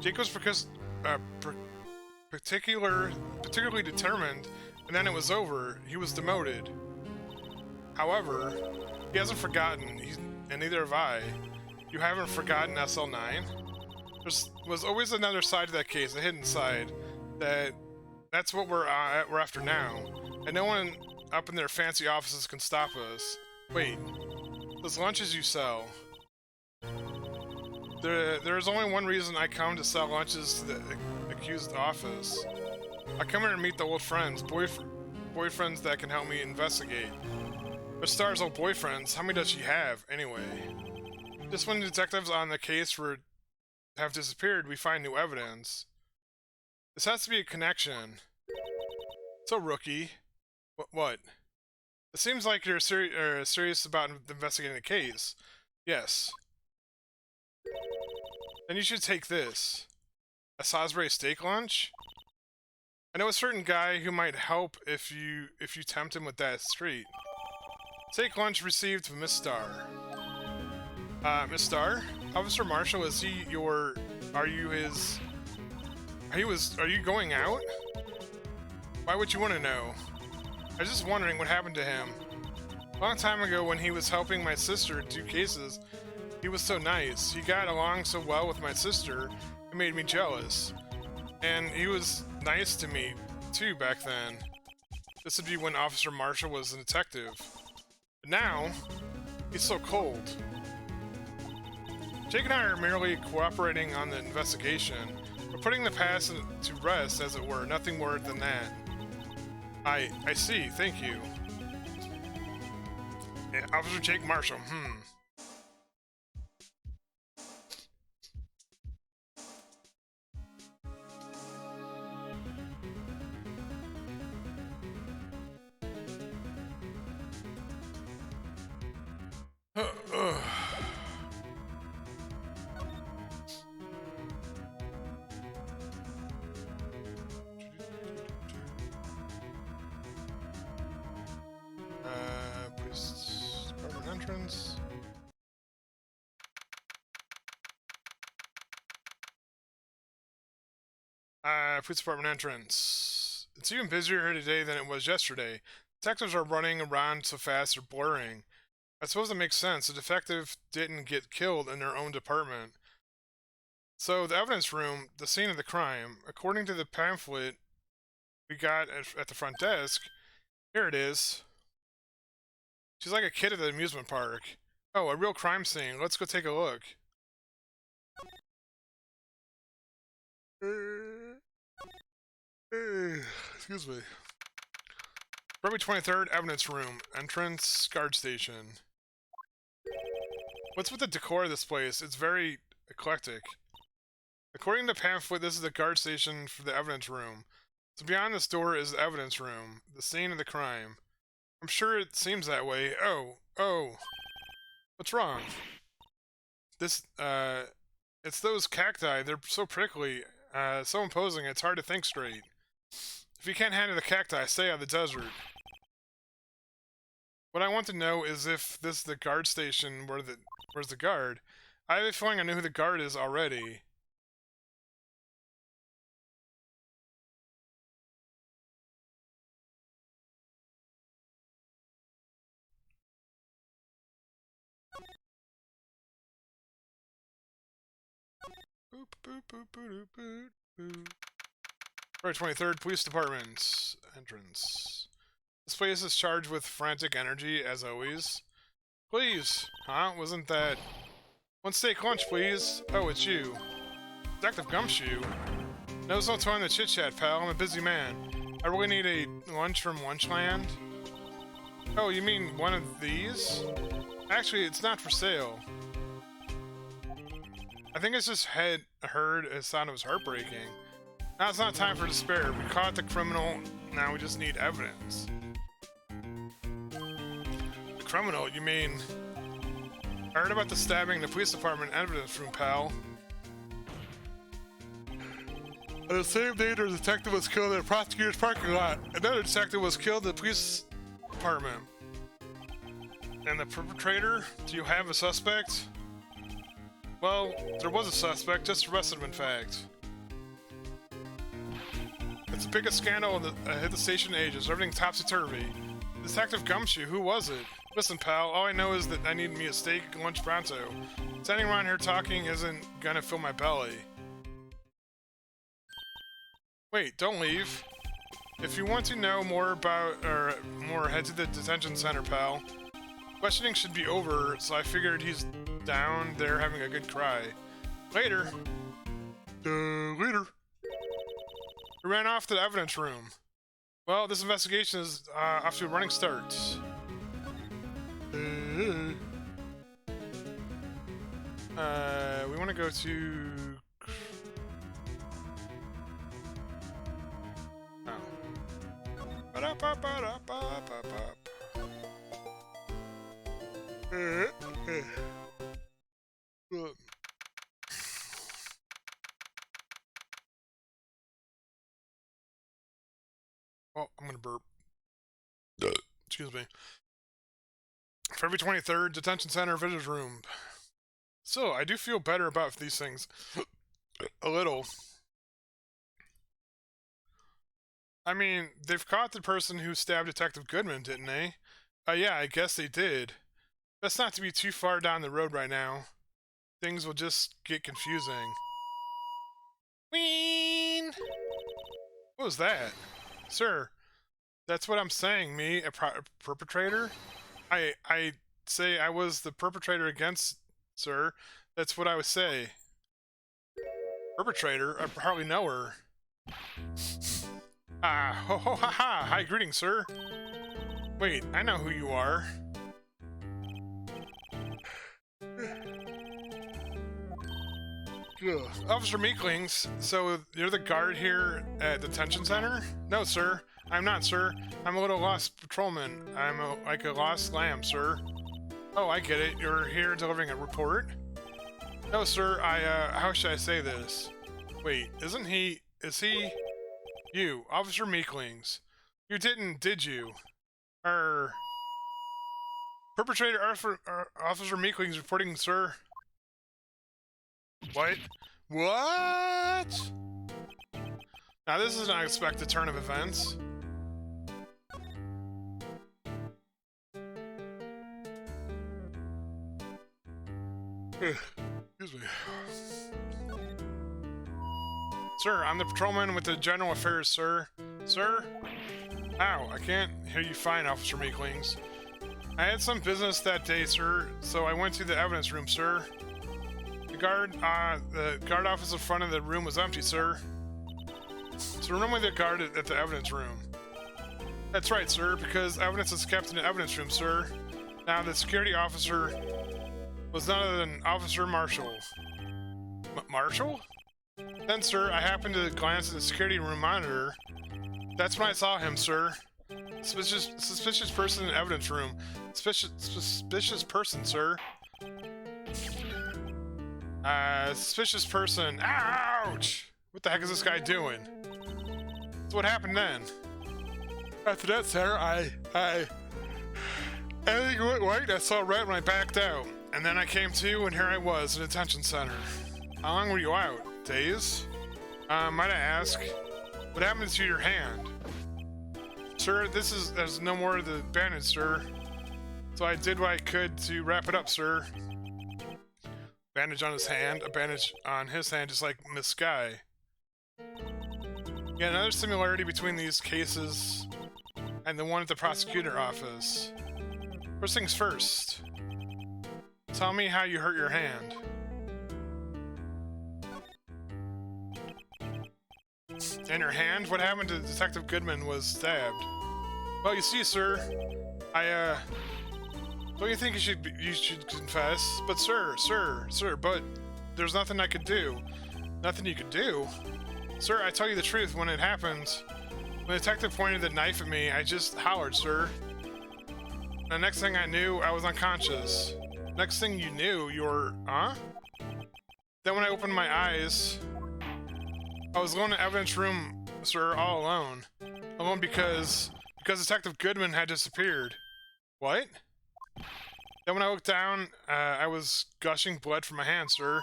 Jake was particularly determined, and then it was over. He was demoted. However, he hasn't forgotten, and neither have I. You haven't forgotten SL9? There was always another side to that case, a hidden side. That's what we're after now. And no one up in their fancy offices can stop us. Wait, those lunches you sell. There's only one reason I come to sell lunches to the accused office. I come here to meet the old friends, boyfriends that can help me investigate. But Star's old boyfriends, how many does she have, anyway? Just when the detectives on the case have disappeared, we find new evidence. This has to be a connection. So, rookie. What? It seems like you're serious about investigating the case. Yes. Then you should take this. A Salisbury steak lunch? I know a certain guy who might help if you tempt him with that treat. Steak lunch received from Miss Starr. Miss Starr? Officer Marshall, is he your... Are you going out? Why would you want to know? I was just wondering what happened to him. A long time ago when he was helping my sister do cases, he was so nice. He got along so well with my sister, it made me jealous. And he was nice to me, too, back then. This would be when Officer Marshall was a detective. But now, he's so cold. Jake and I are merely cooperating on the investigation. We're putting the past to rest, as it were, nothing more than that. I see, thank you. Yeah, Officer Jake Marshall, Police department entrance. Police department entrance. It's even busier here today than it was yesterday. Detectives are running around so fast they're blurring. I suppose it makes sense. The detective didn't get killed in their own department. So, the evidence room, the scene of the crime. According to the pamphlet we got at the front desk, here it is. She's like a kid at the amusement park. Oh, a real crime scene. Let's go take a look. Excuse me. February 23rd, evidence room. Entrance, guard station. What's with the decor of this place? It's very eclectic. According to the pamphlet, this is the guard station for the evidence room. So beyond this door is the evidence room, the scene of the crime. I'm sure it seems that way. Oh. What's wrong? It's those cacti. They're so prickly, so imposing, it's hard to think straight. If you can't handle the cacti, stay out of the desert. What I want to know is if this is the guard station where's the guard. I have a feeling I know who the guard is already. Right, 23rd Police Department entrance. This place is charged with frantic energy, as always. Please! Huh? Wasn't that... One steak lunch, please. Oh, it's you. Detective Gumshoe. No, there's no time to chit-chat, pal. I'm a busy man. I really need a lunch from Lunchland. Oh, you mean one of these? Actually, it's not for sale. I think it's just heard a sound of his heartbreaking. Now it's not time for despair. We caught the criminal, now we just need evidence. The criminal? You mean... I heard about the stabbing in the police department evidence room, pal. On the same day, the detective was killed in the prosecutor's parking lot. Another detective was killed in the police department. And the perpetrator? Do you have a suspect? Well, there was a suspect, just arrested him in fact. It's the biggest scandal that hit the station in ages. Everything's topsy-turvy. Detective Gumshoe, who was it? Listen, pal, all I know is that I need me a steak and lunch pronto. Standing around here talking isn't gonna fill my belly. Wait, don't leave. If you want to know more about, head to the detention center, pal. Questioning should be over, so I figured he's down there having a good cry. Later. Later. He ran off to the evidence room. Well, this investigation is off to a running start. We want to go to... Oh, I'm gonna burp. Excuse me. February 23rd, detention center, visitors room. Still, I do feel better about these things. A little. I mean, they've caught the person who stabbed Detective Goodman, didn't they? Yeah, I guess they did. Best not to be too far down the road right now. Things will just get confusing. Wheen! What was that? Sir, that's what I'm saying, me, a perpetrator? I say I was the perpetrator against, sir. That's what I would say. Perpetrator? I hardly know her. Ah, ho ho ha ha! Hi, greetings, sir. Wait, I know who you are. Ugh. Officer Meeklings, so you're the guard here at the detention center? No, sir. I'm not, sir. I'm a little lost patrolman. I'm like a lost lamb, sir. Oh, I get it. You're here delivering a report? No, sir. How should I say this? Wait, is he... You, Officer Meeklings. You didn't, did you? Perpetrator Officer Meeklings reporting, sir. What? What? Now this is an unexpected turn of events. Excuse me. Sir, I'm the patrolman with the general affairs, sir. Sir? Ow, I can't hear you fine, Officer Meeklings. I had some business that day, sir, so I went to the evidence room, sir. The guard office in front of the room was empty, sir. So remember the guard at the evidence room. That's right, sir, because evidence is kept in the evidence room, sir. Now, the security officer was none other than Officer Marshall. Marshall? Then, sir, I happened to glance at the security room monitor. That's when I saw him, sir. Suspicious person in the evidence room. Suspicious person, sir. Suspicious person. Ouch! What the heck is this guy doing? So what happened then? After that, sir, everything went right. I saw red when I backed out. And then I came to, and here I was in a detention center. How long were you out? Days? Might I ask, what happened to your hand? Sir, there's no more of the bandage, sir. So I did what I could to wrap it up, sir. Bandage on his hand, a bandage on his hand, just like Miss Sky. Yeah, another similarity between these cases and the one at the prosecutor office. First things first. Tell me how you hurt your hand. And your hand? What happened to Detective Goodman was stabbed? Well, you see, sir, don't you think you should confess? But sir, but there's nothing I could do. Nothing you could do? Sir, I tell you the truth, when it happened, when the detective pointed the knife at me, I just hollered, sir. And the next thing I knew, I was unconscious. Next thing you knew, you were, huh? Then when I opened my eyes, I was alone in the evidence room, sir, all alone. Alone because Detective Goodman had disappeared. What? Then when I looked down, I was gushing blood from my hand, sir.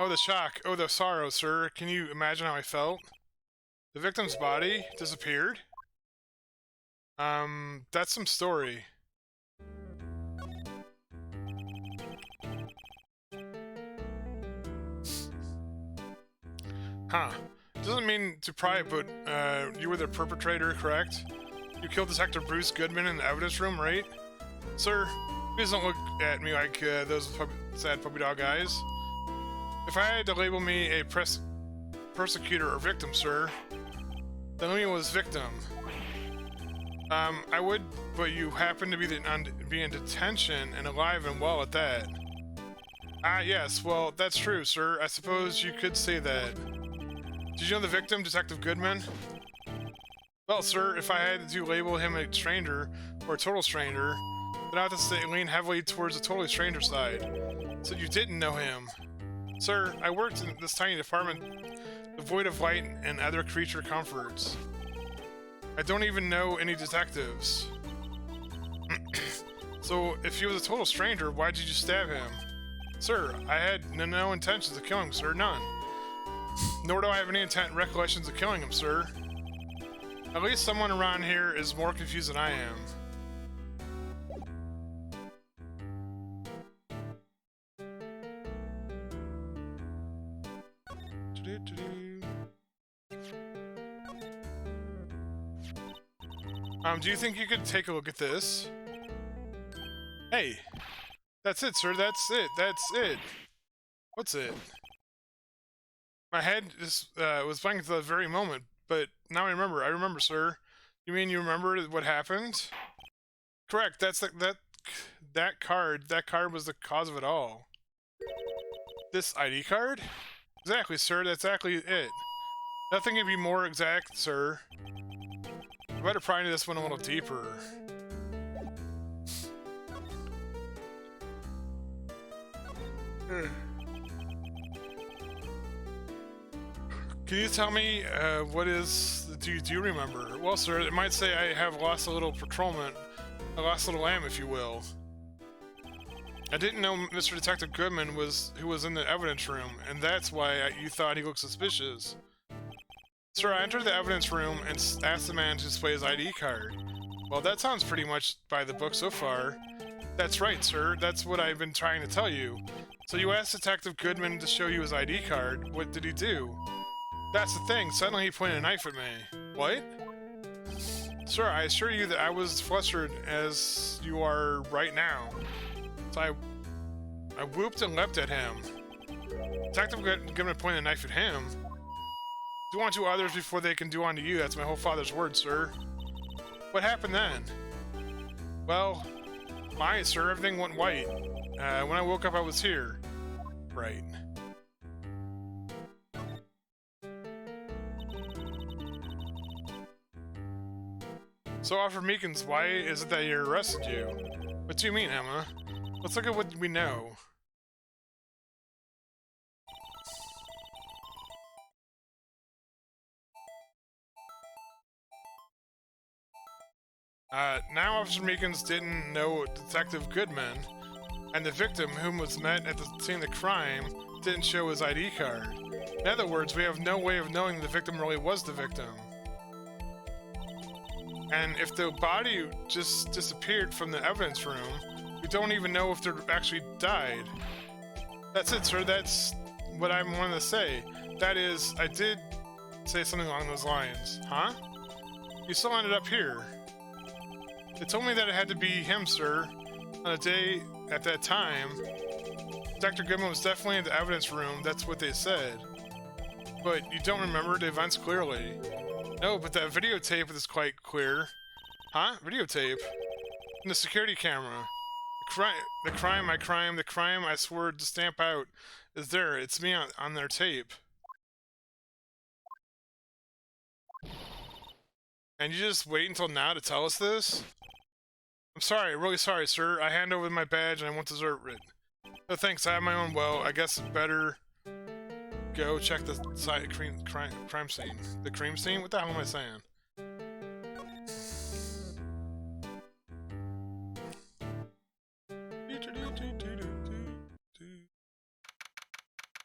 Oh, the shock. Oh, the sorrow, sir. Can you imagine how I felt? The victim's body disappeared? That's some story. Huh. Doesn't mean to pry, but, you were the perpetrator, correct? You killed Detective Bruce Goodman in the evidence room, right? Sir, please don't look at me like, those sad puppy dog eyes. If I had to label me a persecutor or victim, sir, then Lemmy was victim. I would, but you happen to be in detention and alive and well at that. Ah, yes, well, that's true, sir. I suppose you could say that. Did you know the victim, Detective Goodman? Well, sir, if I had to label him a stranger, or a total stranger, then I have to lean heavily towards the totally stranger side. So you didn't know him. Sir, I worked in this tiny department devoid of light and other creature comforts. I don't even know any detectives. So, if he was a total stranger, why did you stab him? Sir, I had no intentions of killing him, sir, none. Nor do I have any recollections of killing him, sir. At least someone around here is more confused than I am. Do you think you could take a look at this? Hey! That's it, sir, that's it, that's it! What's it? My head just, was blank at the very moment, but now I remember, sir. You mean you remember what happened? Correct, that's that card was the cause of it all. This ID card? Exactly, sir, that's exactly it. Nothing can be more exact, sir. I better pry into this one a little deeper. Can you tell me, what is... Do you remember? Well, sir, it might say I have lost a little patrolman. I lost a little lamb, if you will. I didn't know Mr. Detective Goodman who was in the evidence room, and that's why you thought he looked suspicious. Sir, I entered the evidence room and asked the man to display his ID card. Well, that sounds pretty much by the book so far. That's right, sir. That's what I've been trying to tell you. So you asked Detective Goodman to show you his ID card. What did he do? That's the thing. Suddenly he pointed a knife at me. What? Sir, I assure you that I was flustered as you are right now. So I whooped and leapt at him. Detective Goodman pointed a knife at him. Do unto others before they can do unto you. That's my whole father's word, sir. What happened then? Well, sir, everything went white. When I woke up, I was here. Right. So, Officer Meekins, why is it that he arrested you? What do you mean, Emma? Let's look at what we know. Now Officer Meekins didn't know Detective Goodman, and the victim, whom was met at the scene of the crime, didn't show his ID card. In other words, we have no way of knowing the victim really was the victim. And if the body just disappeared from the evidence room, we don't even know if they actually died. That's it, sir. That's what I wanted to say. That is, I did say something along those lines. Huh? You still ended up here. They told me that it had to be him, sir. On a day at that time, Dr. Goodman was definitely in the evidence room. That's what they said. But you don't remember the events clearly. No, but that videotape is quite clear. Huh? Videotape? In the security camera. The crime I swore to stamp out is there. It's me on their tape. And you just wait until now to tell us this? I'm sorry, really sorry, sir. I hand over my badge and I won't desert it. No thanks, I have my own well. I guess better go check the crime scene. The cream scene? What the hell am I saying?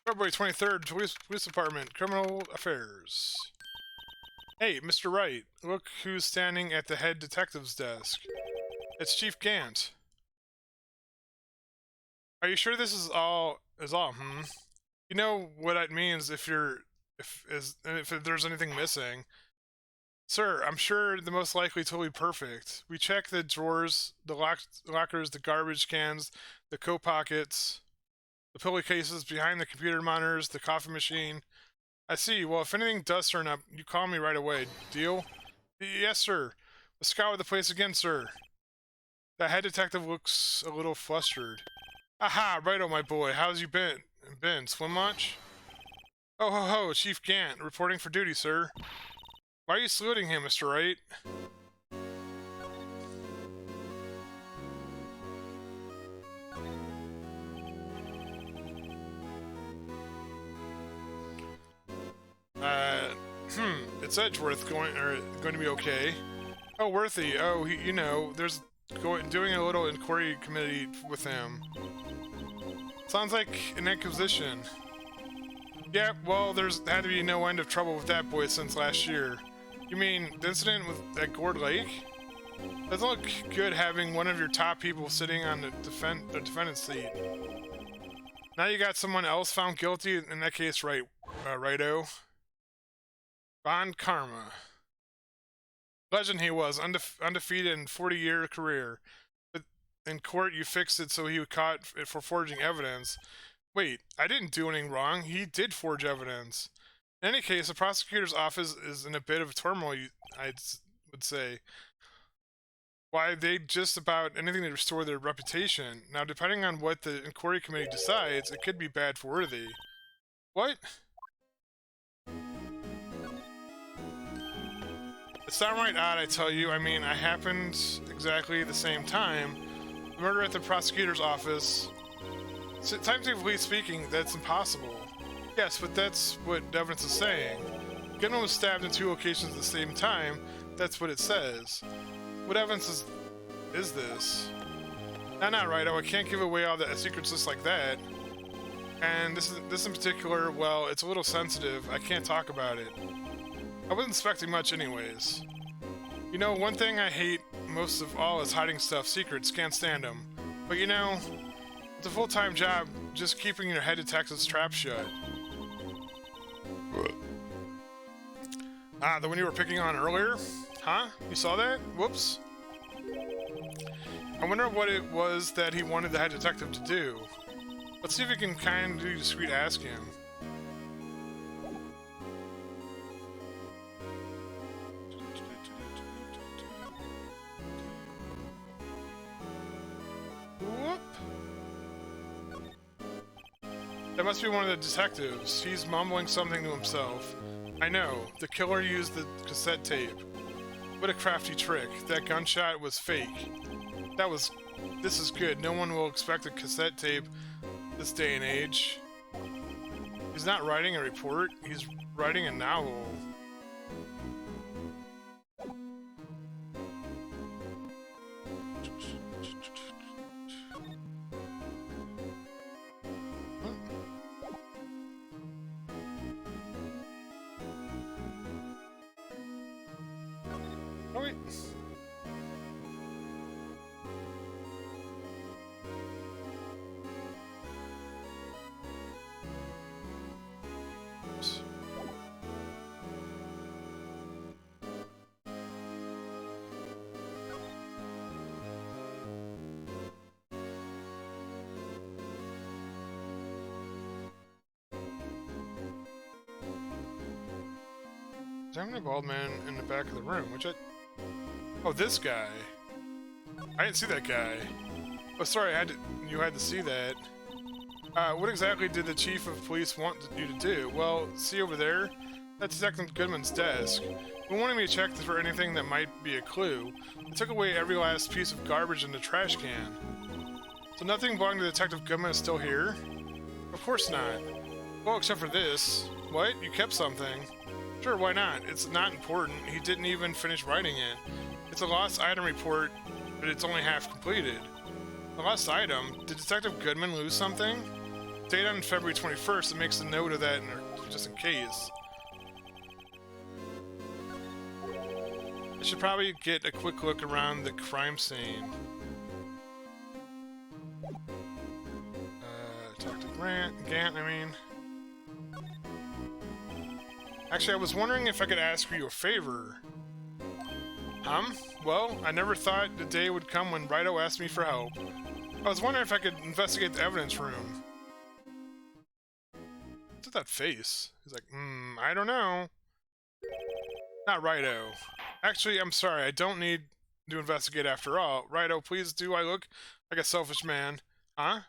February 23rd, Police Department, Criminal Affairs. Hey, Mr. Wright, look who's standing at the head detective's desk. It's Chief Gant. Are you sure this is all, You know what it means if there's anything missing. Sir, I'm sure the most likely totally perfect. We check the drawers, the lockers, the garbage cans, the coat pockets, the pillowcases behind the computer monitors, the coffee machine. I see. Well, if anything does turn up, you call me right away. Deal? Yes, sir. Let's scour the place again, sir. The head detective looks a little flustered. Aha, righto, my boy. How's you been? Swim much? Oh ho ho, Chief Gant, reporting for duty, sir. Why are you saluting him, Mr. Wright? It's Edgeworth going to be okay. Oh, Worthy. Oh, there's doing a little inquiry committee with him. Sounds like an inquisition. Yeah, well, there's had to be no end of trouble with that boy since last year. You mean the incident at Gourd Lake? Doesn't look good having one of your top people sitting on the defendant's seat. Now you got someone else found guilty in that case, right? Righto. Von Karma. Legend he was, undefeated in 40-year career. But in court, you fixed it so he was caught for forging evidence. Wait, I didn't do anything wrong. He did forge evidence. In any case, the prosecutor's office is in a bit of turmoil, I would say. Why, they just about anything to restore their reputation. Now, depending on what the inquiry committee decides, it could be bad for Worthy. What? It's downright odd, I tell you. I mean, I happened exactly the same time. The murder at the prosecutor's office. Scientifically speaking, that's impossible. Yes, but that's what evidence is saying. Goodman was stabbed in 2 locations at the same time. That's what it says. What evidence is this? Not right. I can't give away all the secrets just like that. And this in particular, well, it's a little sensitive. I can't talk about it. I wasn't expecting much anyways. You know, one thing I hate most of all is hiding stuff. Secrets, can't stand them. But you know, it's a full-time job just keeping your head detective's trap shut. The one you were picking on earlier? Huh? You saw that? Whoops. I wonder what it was that he wanted the head detective to do. Let's see if we can kind of discreet ask him. That must be one of the detectives. He's mumbling something to himself. I know. The killer used the cassette tape. What a crafty trick. That gunshot was fake. This is good. No one will expect a cassette tape this day and age. He's not writing a report. He's writing a novel. Oh, wait. Examine the bald man in the back of the room, Oh, this guy. I didn't see that guy. Oh, sorry, you had to see that. What exactly did the chief of police want you to do? Well, see over there? That's Detective Goodman's desk. He wanted me to check for anything that might be a clue. He took away every last piece of garbage in the trash can. So nothing belonging to Detective Goodman is still here? Of course not. Well, except for this. What? You kept something? Sure, why not? It's not important. He didn't even finish writing it. It's a lost item report, but it's only half completed. A lost item? Did Detective Goodman lose something? date on February 21st. It makes a note of that just in case. I should probably get a quick look around the crime scene. Talk to Gant, I mean. Actually, I was wondering if I could ask you a favor. Well, I never thought the day would come when Wright asked me for help. I was wondering if I could investigate the evidence room. What's with that face? He's like, I don't know. Not Righto. Actually, I'm sorry, I don't need to investigate after all. Righto, please, do I look like a selfish man? Huh?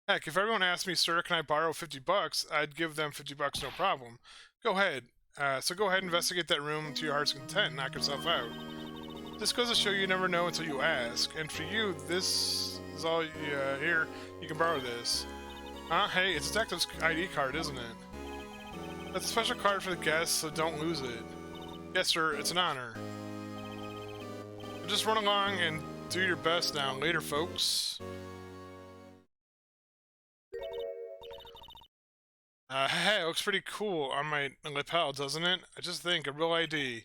Heck, if everyone asked me, sir, can I borrow $50, I'd give them $50 no problem. Go ahead. So go ahead and investigate that room to your heart's content and knock yourself out. This goes to show you never know until you ask. And for you, this is all here. You can borrow this. Hey, it's a detective's ID card, isn't it? That's a special card for the guests, so don't lose it. Yes, sir, it's an honor. Just run along and do your best now. Later, folks. Hey, it looks pretty cool on my lapel, doesn't it? I just think, a real ID.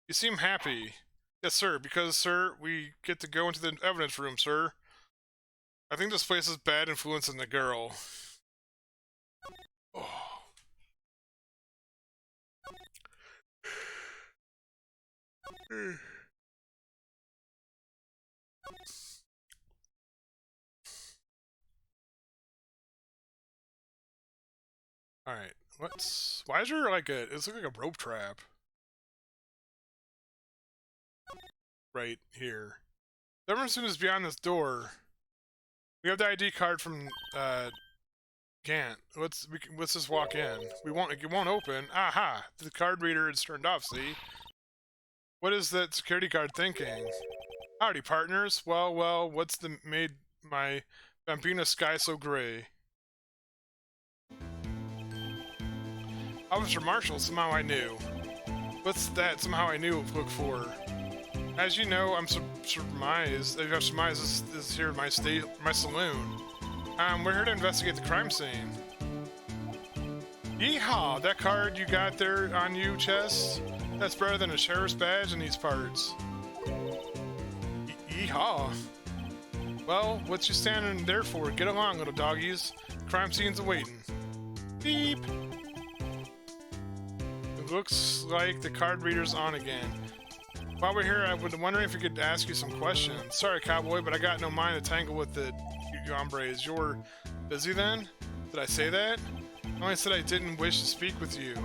You seem happy. Yes, sir, because, sir, we get to go into the evidence room, sir. I think this place is bad influencing the girl. Oh. Alright, why is there like it's like a rope trap? Right here. The evidence room is beyond this door. We have the ID card from, Gant. Let's just walk in. It won't open. Aha! The card reader is turned off, see? What is that security guard thinking? Howdy, partners. Well, what's made my Bambina sky so gray? Officer Marshall, somehow I knew. What's that somehow I knew to look for? As you know, I'm surmised. I've surmised this is here at my saloon. We're here to investigate the crime scene. Yeehaw! That card you got there on you, chest? That's better than a sheriff's badge in these parts. Yeehaw! Well, what you standing there for? Get along, little doggies. Crime scene's awaiting. Beep! It looks like the card reader's on again. While we're here, I was wondering if we could ask you some questions. Sorry, cowboy, but I got no mind to tangle with the hombres. You're busy then? Did I say that? I only said I didn't wish to speak with you.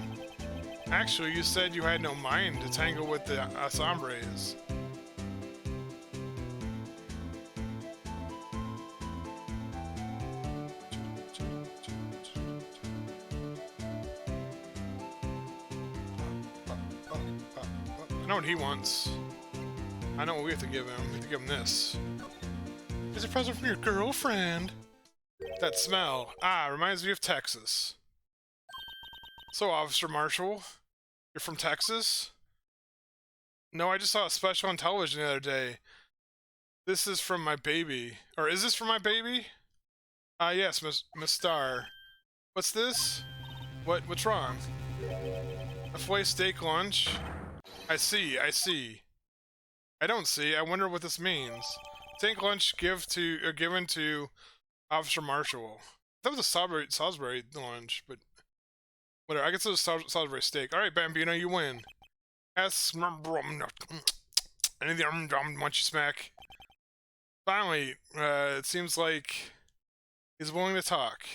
Actually, you said you had no mind to tangle with the hombres. I know what he wants. I know what we have to give him. We have to give him this. It's a present from your girlfriend. That smell. Reminds me of Texas. So, Officer Marshall, you're from Texas? No, I just saw a special on television the other day. This is from my baby. Or is this from my baby? Yes, Miss Starr. What's this? What's wrong? A filet steak lunch? I see. I don't see. I wonder what this means. Steak lunch given to Officer Marshall. That was a Salisbury lunch, but whatever. I guess it was Salisbury steak. All right, Bambino, you win. Anything munchy smack. Finally, it seems like he's willing to talk.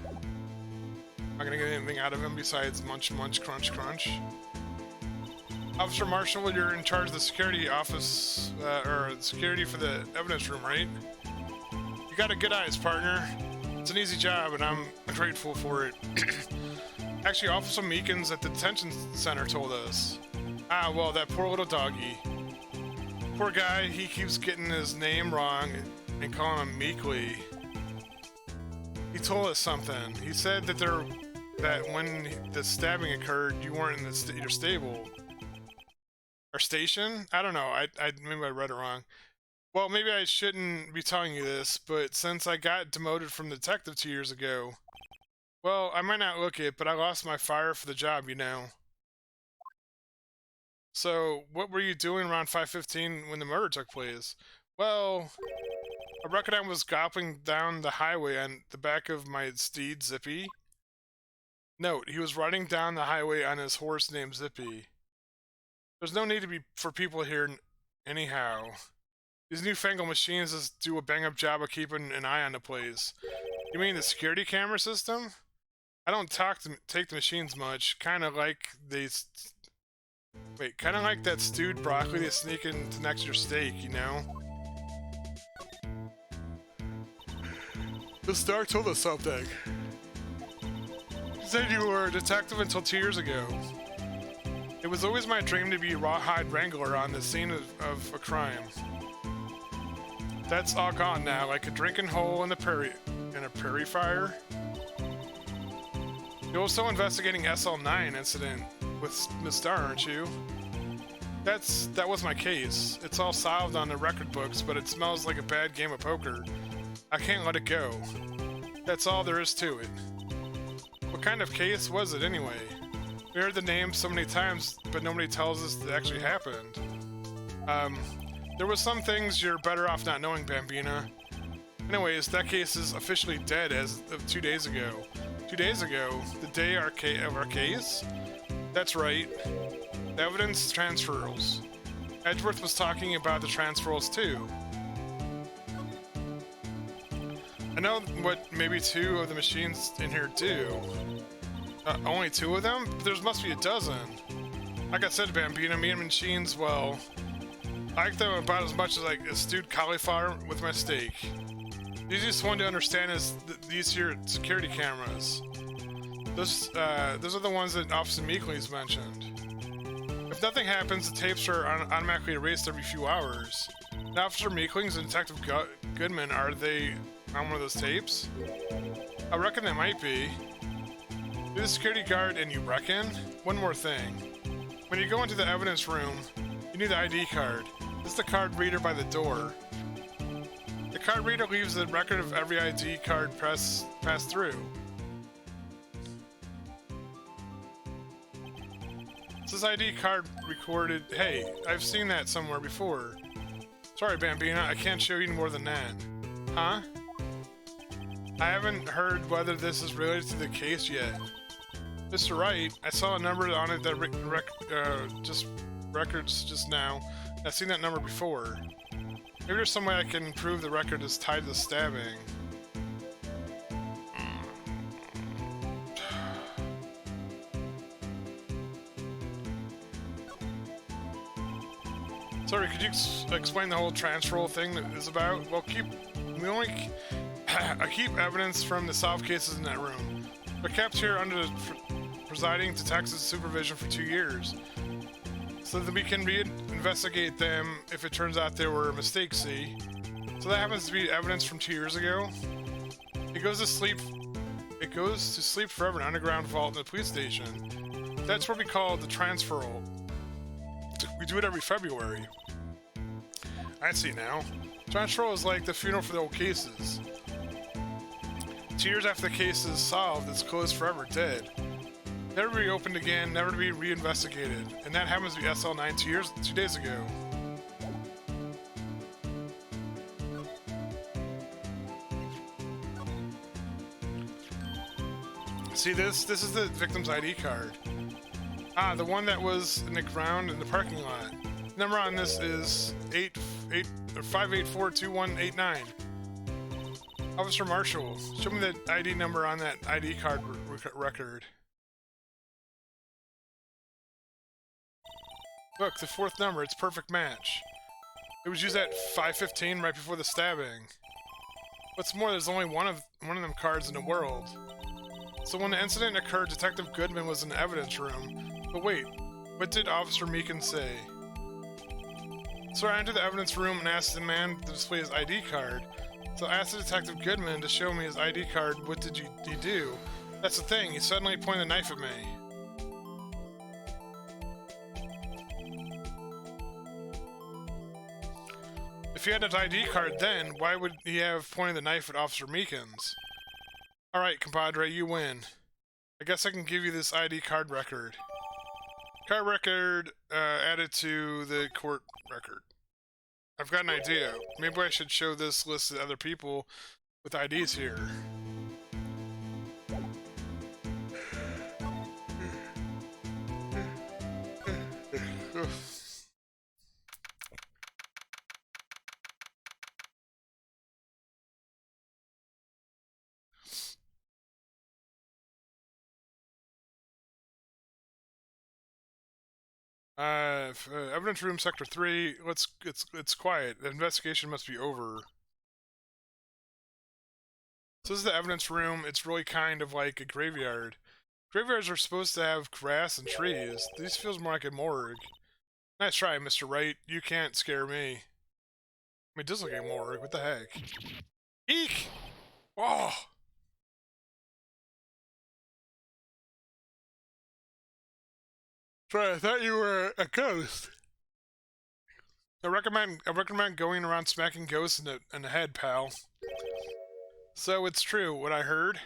Not gonna get anything out of him besides munch, crunch, crunch. Officer Marshall, you're in charge of the security office, or security for the evidence room, right? You got a good eyes, partner. It's an easy job, and I'm grateful for it. Actually, Officer Meekins at the detention center told us. Well, that poor little doggy. Poor guy, he keeps getting his name wrong and calling him Meekly. He told us something. He said that when the stabbing occurred, you weren't in your stable. Or station? I don't know. Maybe I read it wrong. Well, maybe I shouldn't be telling you this, but since I got demoted from detective 2 years ago, well, I might not look it, but I lost my fire for the job, you know. So, what were you doing around 5:15 when the murder took place? Well, I reckon I was galloping down the highway on the back of my steed, Zippy. Note, he was riding down the highway on his horse named Zippy. There's no need to be for people here anyhow. These newfangled machines just do a bang-up job of keeping an eye on the place. You mean the security camera system? I don't take the machines much. Kinda like kinda like that stewed broccoli they sneak into next to your steak, you know? The star told us something. You said you were a detective until 2 years ago. It was always my dream to be a rawhide wrangler on the scene of a crime. That's all gone now, like a drinking hole in a prairie fire. You're also investigating SL9 incident with Miss Starr, aren't you? That was my case. It's all solved on the record books, but it smells like a bad game of poker. I can't let it go. That's all there is to it. What kind of case was it anyway? We heard the name so many times, but nobody tells us it actually happened. There was some things you're better off not knowing, Bambina. Anyways, that case is officially dead as of 2 days ago. 2 days ago? The day of our case? That's right. The evidence transfers. Edgeworth was talking about the transfers too. I know what maybe 2 of the machines in here do. Only 2 of them? But there must be a dozen. Like I said, Bambina, me and machines, well, I like them about as much as like a stewed cauliflower with my steak. The easiest one to understand is these here security cameras. Those are the ones that Officer Meekley's mentioned. If nothing happens, the tapes are automatically erased every few hours. Now, Officer Meeklings and Detective Goodman, are they on one of those tapes? I reckon they might be. You're the security guard and you reckon? One more thing. When you go into the evidence room, you need the ID card. This is the card reader by the door. The card reader leaves a record of every ID card passed through. This ID card recorded. Hey, I've seen that somewhere before. Sorry, Bambina, I can't show you more than that. Huh? I haven't heard whether this is related to the case yet. Mr. Wright, I saw a number on it that records just now. I've seen that number before. Maybe there's some way I can prove the record is tied to the stabbing. Sorry, could you explain the whole transfer thing that is about? Well, I keep evidence from the solved cases in that room. They're kept here under the presiding detective's supervision for 2 years, so that we can investigate them if it turns out there were mistakes, see? So that happens to be evidence from 2 years ago. It goes to sleep forever in an underground vault in the police station. That's what we call the transferal. We do it every February. I see now. Transferal is like the funeral for the old cases. 2 years after the case is solved, it's closed forever, dead. Never to be opened again, never to be reinvestigated. And that happens to be SL9 2 days ago. See this? This is the victim's ID card. Ah, the one that was in the ground in the parking lot. The number on this is 5842189. Officer Marshall, show me the ID number on that ID card record. Look, the 4th number, it's a perfect match. It was used at 5:15 right before the stabbing. What's more, there's only one of them cards in the world. So when the incident occurred, Detective Goodman was in the evidence room. But wait, what did Officer Meekin say? So I entered the evidence room and asked the man to display his ID card. So I asked the Detective Goodman to show me his ID card. What did he do? That's the thing, he suddenly pointed a knife at me. If he had his ID card then, why would he have pointed the knife at Officer Meekins? Alright, compadre, you win. I guess I can give you this ID card record. Card record added to the court record. I've got an idea. Maybe I should show this list to other people with IDs here. Evidence room, sector 3. It's quiet. The investigation must be over. So this is the evidence room. It's really kind of like a graveyard. Graveyards are supposed to have grass and trees. This feels more like a morgue. Nice try, Mr. Wright. You can't scare me. I mean, it does look like a morgue. What the heck? Eek! Oh! Sorry, I thought you were a ghost. I recommend going around smacking ghosts in the head, pal. So it's true, what I heard.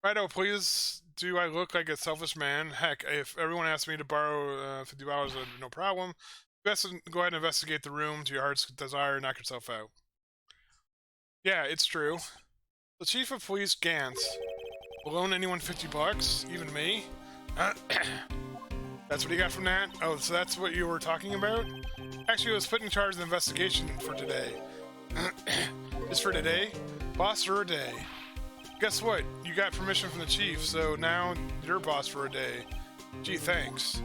Righto, please. Do I look like a selfish man? Heck, if everyone asked me to borrow $50, no problem. Best go ahead and investigate the room to your heart's desire and knock yourself out. Yeah, it's true. The chief of police, Gantz. Will loan anyone $50? Even me? That's what you got from that? Oh, so that's what you were talking about? Actually, I was put in charge of the investigation for today. Just for today? Boss for a day. Guess what? You got permission from the chief, so now you're boss for a day. Gee, thanks.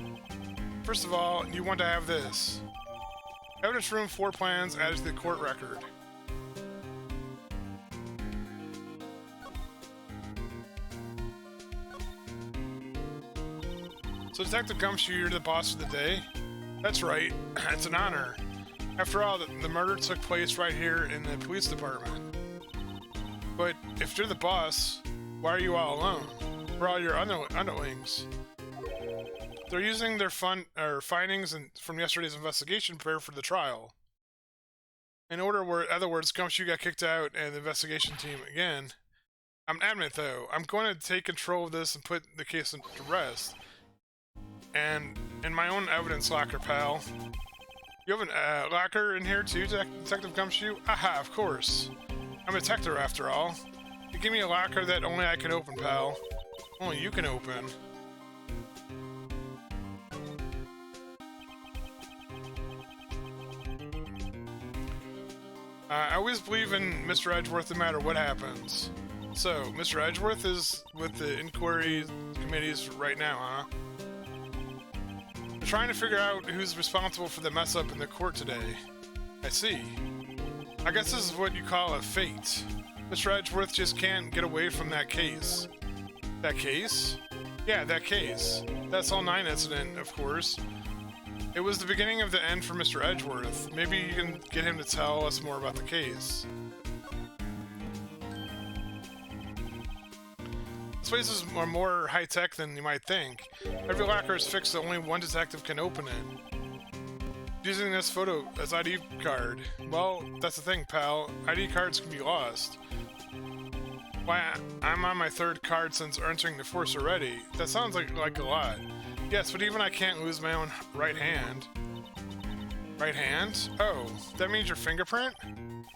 First of all, you want to have this. Evidence room, 4 plans added to the court record. So Detective Gumshoe, you're the boss of the day? That's right. It's an honor. After all, the murder took place right here in the police department. But if you're the boss, why are you all alone? Where are all your underlings? They're using their findings from yesterday's investigation to prepare for the trial. In other words, Gumshoe got kicked out and the investigation team again. I'm adamant though. I'm going to take control of this and put the case to rest. And in my own evidence locker, pal. You have a locker in here too, Detective Gumshoe? Aha, of course. I'm a detective after all. You give me a locker that only I can open, pal. Only you can open. I always believe in Mr. Edgeworth no matter what happens. So, Mr. Edgeworth is with the inquiry committees right now, huh? We're trying to figure out who's responsible for the mess up in the court today. I see. I guess this is what you call a fate. Mr. Edgeworth just can't get away from that case. That case? Yeah, that case. That Cell 9 incident, of course. It was the beginning of the end for Mr. Edgeworth. Maybe you can get him to tell us more about the case. This place is more high-tech than you might think. Every locker is fixed so only one detective can open it. Using this photo as ID card. Well, that's the thing, pal. ID cards can be lost. Why, I'm on my 3rd card since entering the force already. That sounds like a lot. Yes, but even I can't lose my own right hand. Right hand? Oh, that means your fingerprint?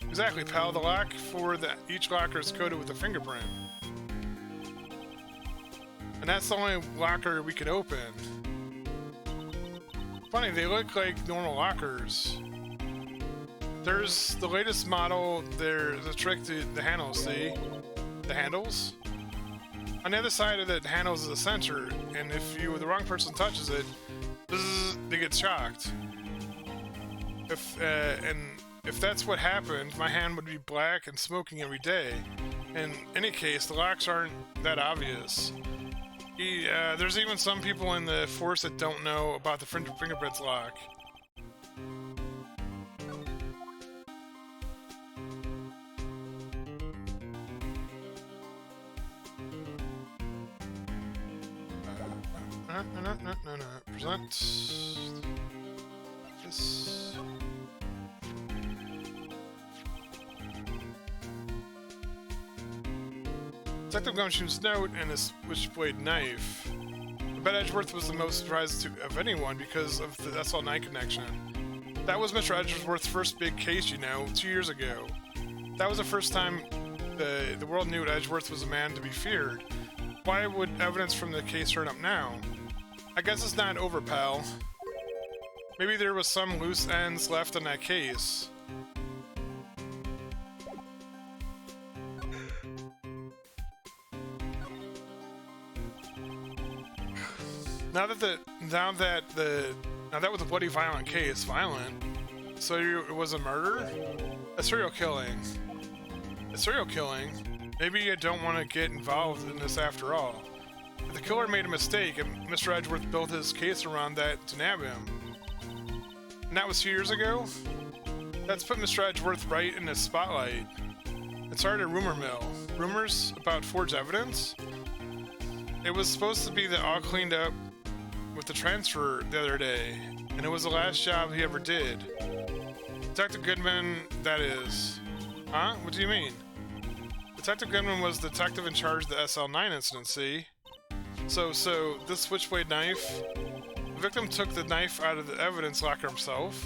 Exactly, pal. The lock for each locker is coded with a fingerprint. And that's the only locker we could open. Funny, they look like normal lockers. There's the latest model. There's a trick to the handles, see? The handles? On the other side of the handles is a sensor, and if the wrong person touches it, they get shocked. If that's what happened, my hand would be black and smoking every day. In any case, the locks aren't that obvious. There's even some people in the force that don't know about the fingerprints lock. No. Present this. Detective Gumshoe's note and the switchblade knife. I bet Edgeworth was the most surprised of anyone because of the SL9 connection. That was Mr. Edgeworth's first big case, you know, 2 years ago. That was the first time the world knew Edgeworth was a man to be feared. Why would evidence from the case turn up now? I guess it's not over, pal. Maybe there was some loose ends left on that case. Now that was a bloody violent case. Violent? So it was a murder? A serial killing. A serial killing? Maybe you don't want to get involved in this after all. If the killer made a mistake and Mr. Edgeworth built his case around that to nab him. And that was 2 years ago? That's put Mr. Edgeworth right in the spotlight. It started a rumor mill. Rumors about forged evidence? It was supposed to be that all cleaned up with the transfer the other day, and it was the last job he ever did. Detective Goodman, that is. Huh? What do you mean? Detective Goodman was the detective in charge of the SL9 incident, see? So, this switchblade knife? The victim took the knife out of the evidence locker himself?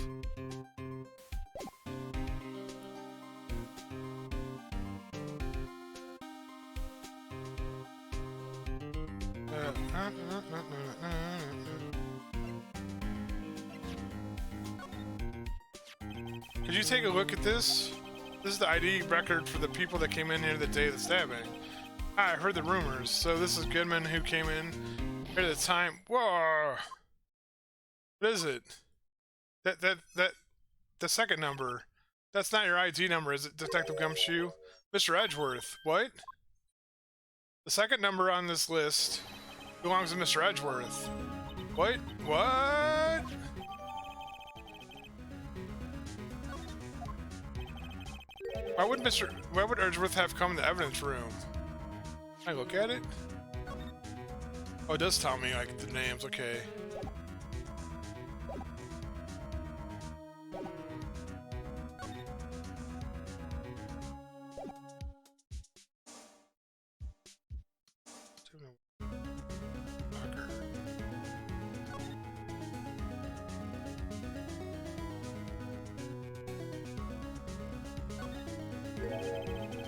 Could you take a look at this? This is the ID record for the people that came in here the day of the stabbing. I heard the rumors, so this is Goodman who came in here at the time. Whoa! What is it? The second number. That's not your ID number, is it, Detective Gumshoe? Mr. Edgeworth, what? The second number on this list belongs to Mr. Edgeworth. What? What? Why would Edgeworth have come in the evidence room? Can I look at it? Oh, it does tell me, like, the names, okay.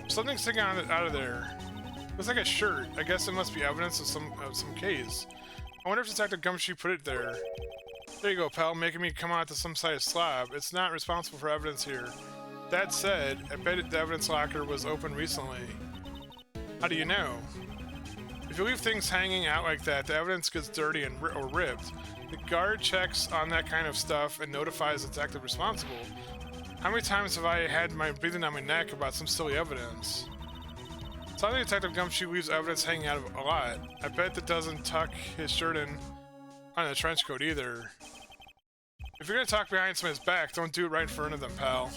Something's sticking out of there. Looks like a shirt. I guess it must be evidence of some case. I wonder if Detective Gumshoe put it there. There you go, pal, making me come out to some size slab. It's not responsible for evidence here. That said, I bet the evidence locker was open recently. How do you know? If you leave things hanging out like that, the evidence gets dirty and or ripped. The guard checks on that kind of stuff and notifies the detective responsible. How many times have I had my breathing on my neck about some silly evidence? It's not like Detective Gumshoe leaves evidence hanging out a lot. I bet that doesn't tuck his shirt in on the trench coat either. If you're gonna talk behind somebody's back, don't do it right in front of them, pal.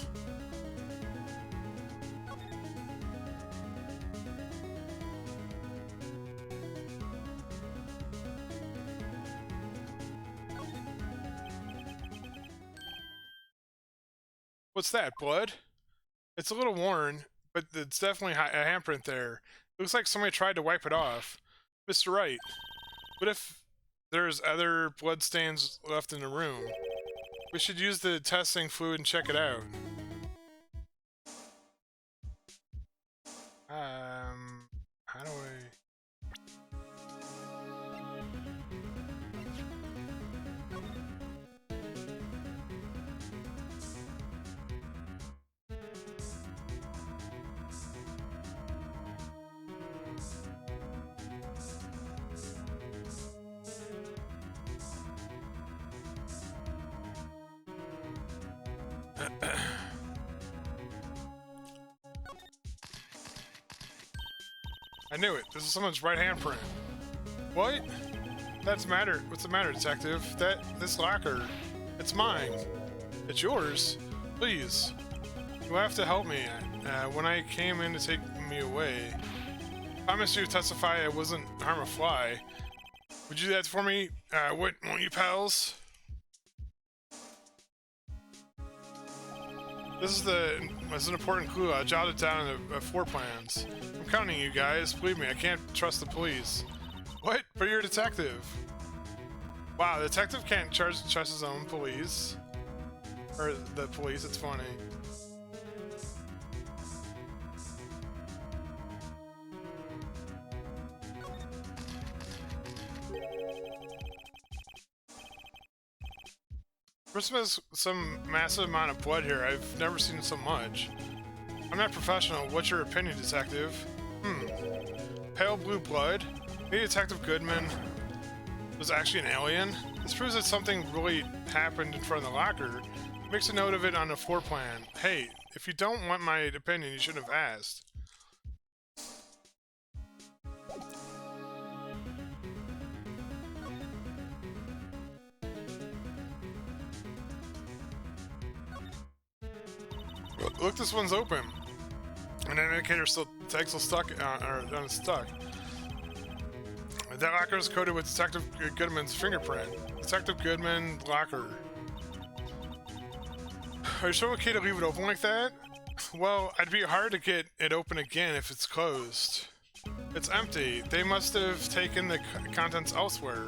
What's that, blood? It's a little worn, but it's definitely a handprint there. It looks like somebody tried to wipe it off. Mr. Wright, what if there's other blood stains left in the room? We should use the testing fluid and check it out. How do I... I knew it. This is someone's right handprint. What? What's the matter, detective? This locker, it's mine. It's yours? Please. You'll have to help me. When I came in to take me away, I promised you to testify I wasn't harm a fly. Would you do that for me? Won't you, pals? This is an important clue. I jotted down the 4 plans. I'm counting you guys. Believe me, I can't trust the police. What? But you're a detective. Wow, the detective can't trust his own police. Or the police, it's funny. There's some massive amount of blood here. I've never seen so much. I'm not professional. What's your opinion, detective? Pale blue blood? Maybe Detective Goodman was actually an alien? This proves that something really happened in front of the locker. Makes a note of it on the floor plan. Hey, if you don't want my opinion, you shouldn't have asked. Look, this one's open. An indicator tag's still stuck, or unstuck. That locker is coated with Detective Goodman's fingerprint. Detective Goodman locker. Are you sure okay to leave it open like that? Well, it'd be hard to get it open again if it's closed. It's empty. They must have taken the contents elsewhere.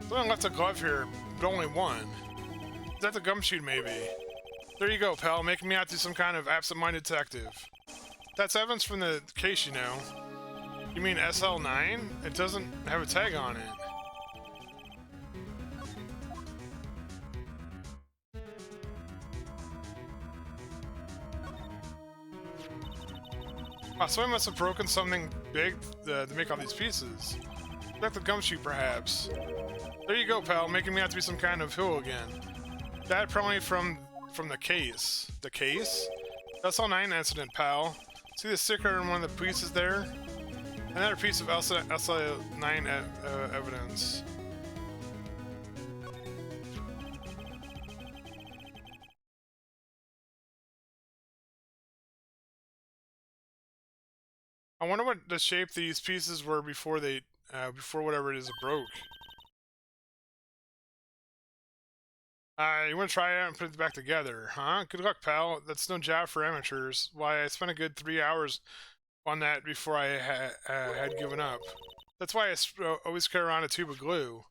Someone left a glove here, but only one. Is that the gumshoe, maybe? There you go, pal, making me out to some kind of absent-minded detective. That's evidence from the case, you know. You mean SL9? It doesn't have a tag on it. Wow, someone must have broken something big to make all these pieces. Like the gumshoe, perhaps. There you go, pal, making me out to be some kind of hooligan. That probably from the case. The case? SL9 incident, pal. See the sticker in one of the pieces there? Another piece of SL9 evidence. I wonder what the shape these pieces were before they, before whatever it is broke. You want to try it out and put it back together, huh? Good luck, pal. That's no job for amateurs. Why, I spent a good 3 hours on that before I had given up. That's why I always carry around a tube of glue.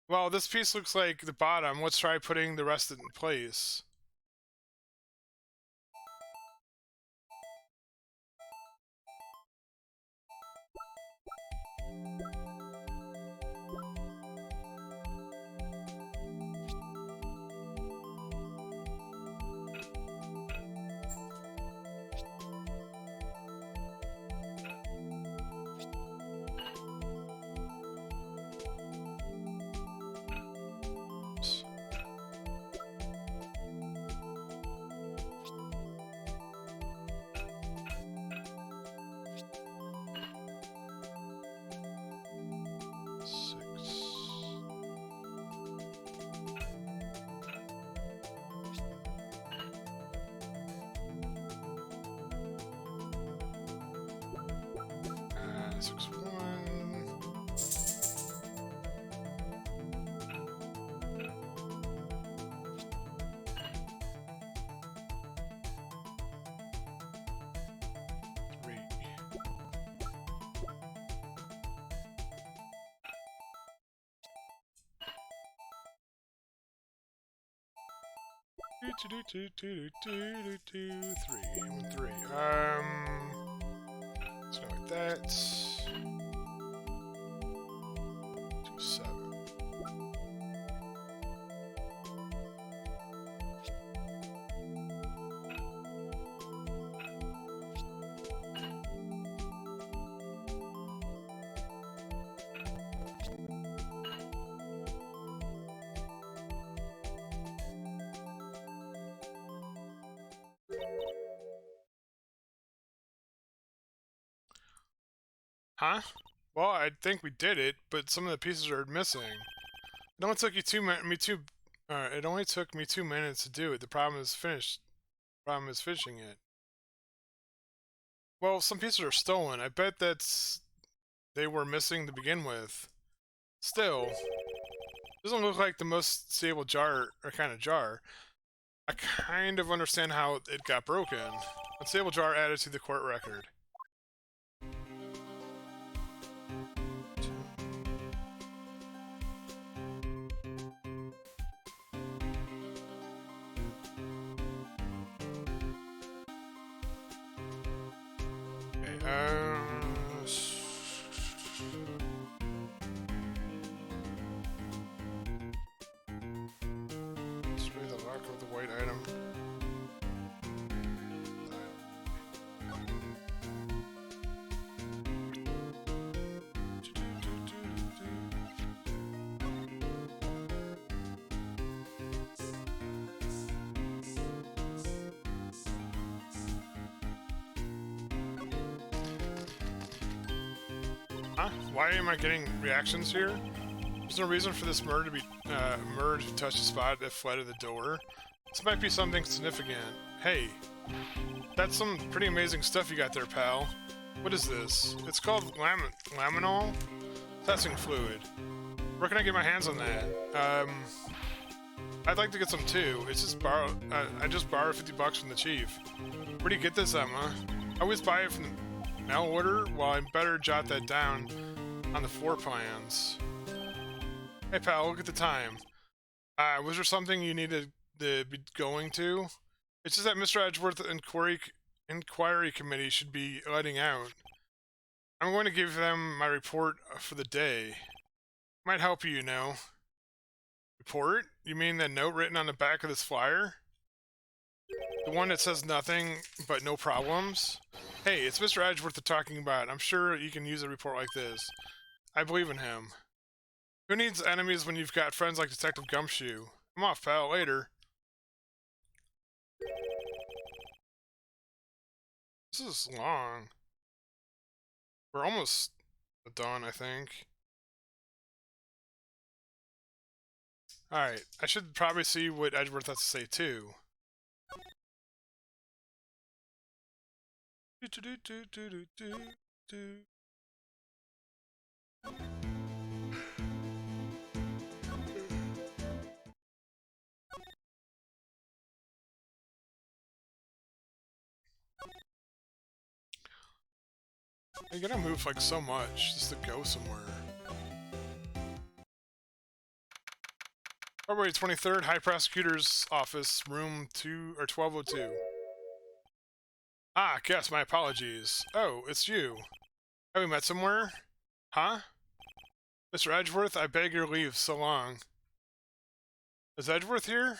Well, this piece looks like the bottom. Let's try putting the rest in place. Three. Let's go like that. 2, 7. Huh? Well, I think we did it, but some of the pieces are missing. It only took you it only took me 2 minutes to do it. The problem is finishing it. Well, some pieces are stolen. I bet that's they were missing to begin with. Still, doesn't look like the most stable jar, or kind of jar. I kind of understand how it got broken. Unstable jar added to the court record. Display the lock of the white item. Huh? Why am I getting reactions here? There's no reason for this murder to be to touch the spot that fled to the door. This might be something significant. Hey, that's some pretty amazing stuff you got there, pal. What is this? It's called laminol testing fluid. Where can I get my hands on that? I'd like to get some too. It's just I just borrowed $50 from the chief. Where do you get this, Emma? I always buy it from the mail order. Well, I better jot that down on the floor plans. Hey, pal, look at the time. Was there something you needed to be going to? It's just that Mr. Edgeworth Inquiry Committee should be letting out. I'm going to give them my report for the day. Might help you, you know. Report? You mean that note written on the back of this flyer? The one that says nothing but no problems? Hey, it's Mr. Edgeworth they're talking about. I'm sure you can use a report like this. I believe in him. Who needs enemies when you've got friends like Detective Gumshoe? I'm off, pal. Later. This is long. We're almost done, I think. Alright, I should probably see what Edgeworth has to say, too. You gotta move like so much just to go somewhere. February 23rd, High Prosecutor's Office, room 1202. Ah, guess, my apologies. Oh, it's you. Have we met somewhere? Huh? Mr. Edgeworth, I beg your leave, so long. Is Edgeworth here?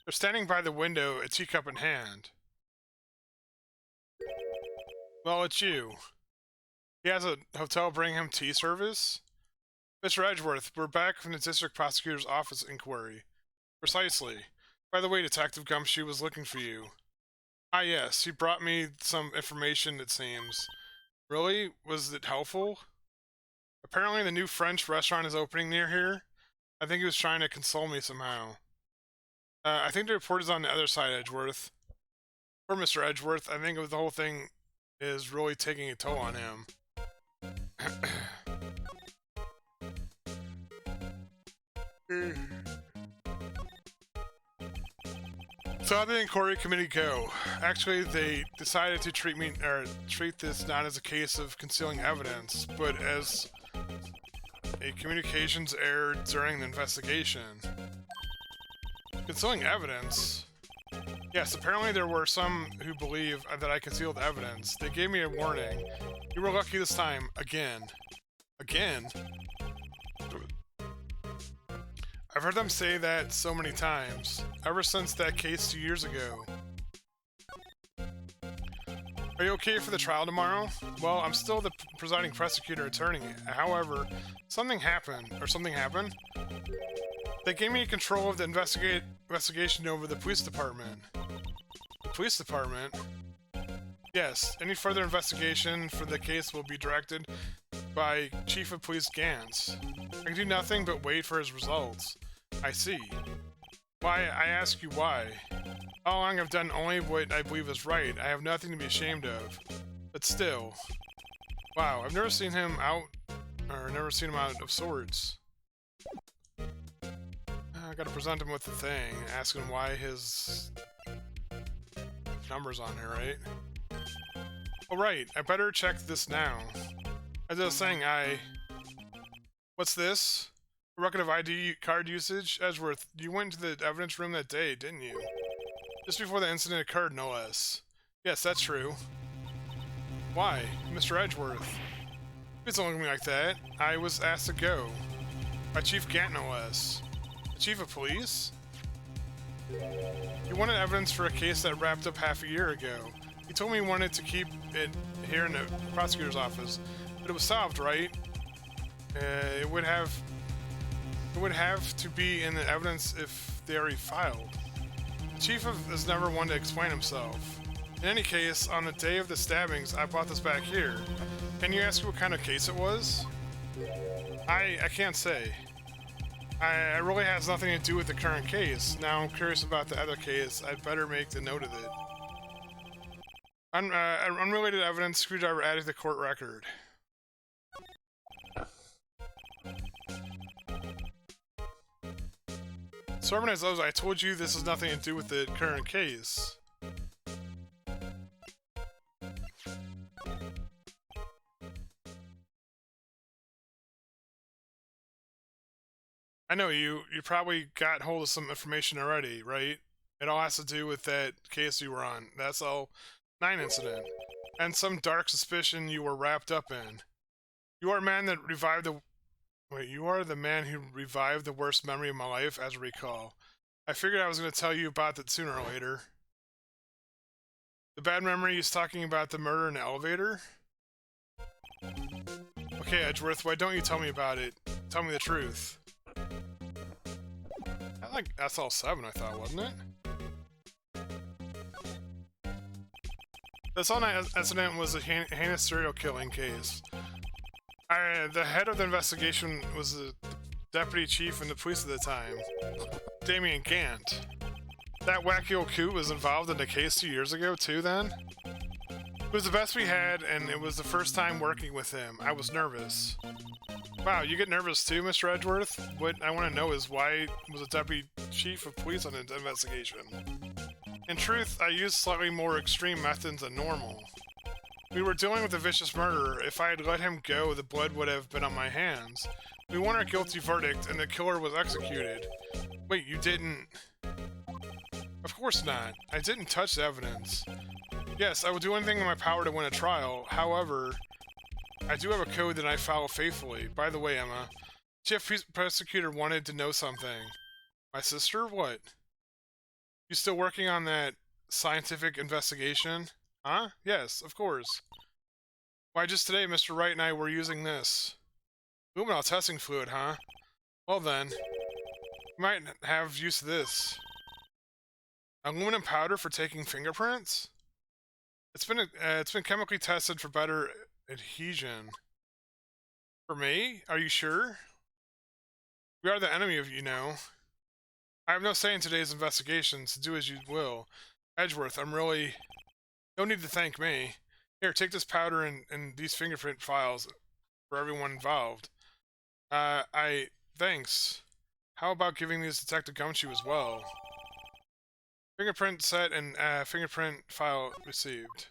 They're standing by the window, a teacup in hand. Well, it's you. He has a hotel bring him tea service? Mr. Edgeworth, we're back from the District Prosecutor's Office inquiry. Precisely. By the way, Detective Gumshoe was looking for you. Ah yes, he brought me some information, it seems. Really? Was it helpful? Apparently the new French restaurant is opening near here. I think he was trying to console me somehow. I think the report is on the other side, Edgeworth. Poor Mr. Edgeworth, I think the whole thing is really taking a toll on him. So how did the inquiry committee go? Actually, they decided to treat this not as a case of concealing evidence, but as a communications error during the investigation. Concealing evidence? Yes, apparently there were some who believe that I concealed evidence. They gave me a warning. You were lucky this time. Again. Again? I've heard them say that so many times, ever since that case 2 years ago. Are you okay for the trial tomorrow? Well, I'm still the presiding prosecutor attorney. However, something happened. They gave me control of the investigation over the police department. The police department? Yes, any further investigation for the case will be directed by Chief of Police Gantz. I can do nothing but wait for his results. I see. Why, I ask you why. All along I've done only what I believe is right. I have nothing to be ashamed of. But still. Wow, I've never seen him out, or never seen him out of sorts. I gotta present him with the thing, ask him why his number's on here, right? Oh, right, I better check this now. As I was saying, What's this? A record of ID card usage? Edgeworth, you went into the evidence room that day, didn't you? Just before the incident occurred, no less. Yes, that's true. Why? Mr. Edgeworth. Please don't look at me like that. I was asked to go. By Chief Gant, no less. The Chief of Police? He wanted evidence for a case that wrapped up half a year ago. He told me he wanted to keep it here in the prosecutor's office, but it was solved, right? It would have to be in the evidence if they already filed. The Chief is never one to explain himself. In any case, on the day of the stabbings, I brought this back here. Can you ask what kind of case it was? I can't say. It really has nothing to do with the current case. Now I'm curious about the other case. I'd better make the note of it. Unrelated evidence, screwdriver added to the court record. So everyone knows, I told you this has nothing to do with the current case. I know you probably got hold of some information already, right? It all has to do with that case you were on, that SL9 incident, and some dark suspicion you were wrapped up in. You are a man that revived the... Wait, you are the man who revived the worst memory of my life, as I recall. I figured I was going to tell you about that sooner or later. The bad memory is talking about the murder in the elevator? Okay, Edgeworth, why don't you tell me about it? Tell me the truth. I like SL7, I thought, wasn't it? This all-night incident was a heinous serial killing case. The head of the investigation was the deputy chief and the police at the time, Damien Gant. That wacky old coot was involved in the case 2 years ago, too, then? It was the best we had, and it was the first time working with him. I was nervous. Wow, you get nervous too, Mr. Edgeworth? What I want to know is why was a deputy chief of police on the investigation? In truth, I used slightly more extreme methods than normal. We were dealing with a vicious murderer. If I had let him go, the blood would have been on my hands. We won our guilty verdict, and the killer was executed. Wait, you didn't... Of course not. I didn't touch the evidence. Yes, I will do anything in my power to win a trial. However, I do have a code that I follow faithfully. By the way, Emma, Chief Prosecutor wanted to know something. My sister? What? You still working on that scientific investigation? Huh? Yes, of course. Why, just today, Mr. Wright and I were using this. Luminol testing fluid, huh? Well then, you might have use of this. Aluminum powder for taking fingerprints? It's been chemically tested for better adhesion. For me? Are you sure? We are the enemy of you know. I have no say in today's investigations. Do as you will. Edgeworth, I'm really... No need to thank me. Here, take this powder and these fingerprint files for everyone involved. Thanks. How about giving these to Detective Gumshoe as well? Fingerprint set and fingerprint file received.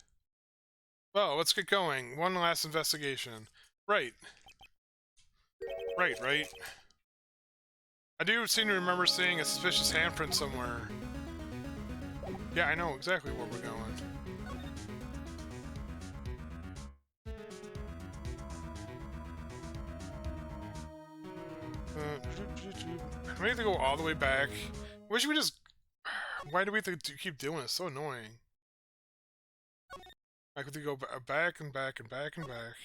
Well, let's get going. One last investigation. Right. Right. I do seem to remember seeing a suspicious handprint somewhere. Yeah, I know exactly where we're going. We have to go all the way back. Wish we just... Why do we have to keep doing this? So annoying. I have to go back and back and back and back.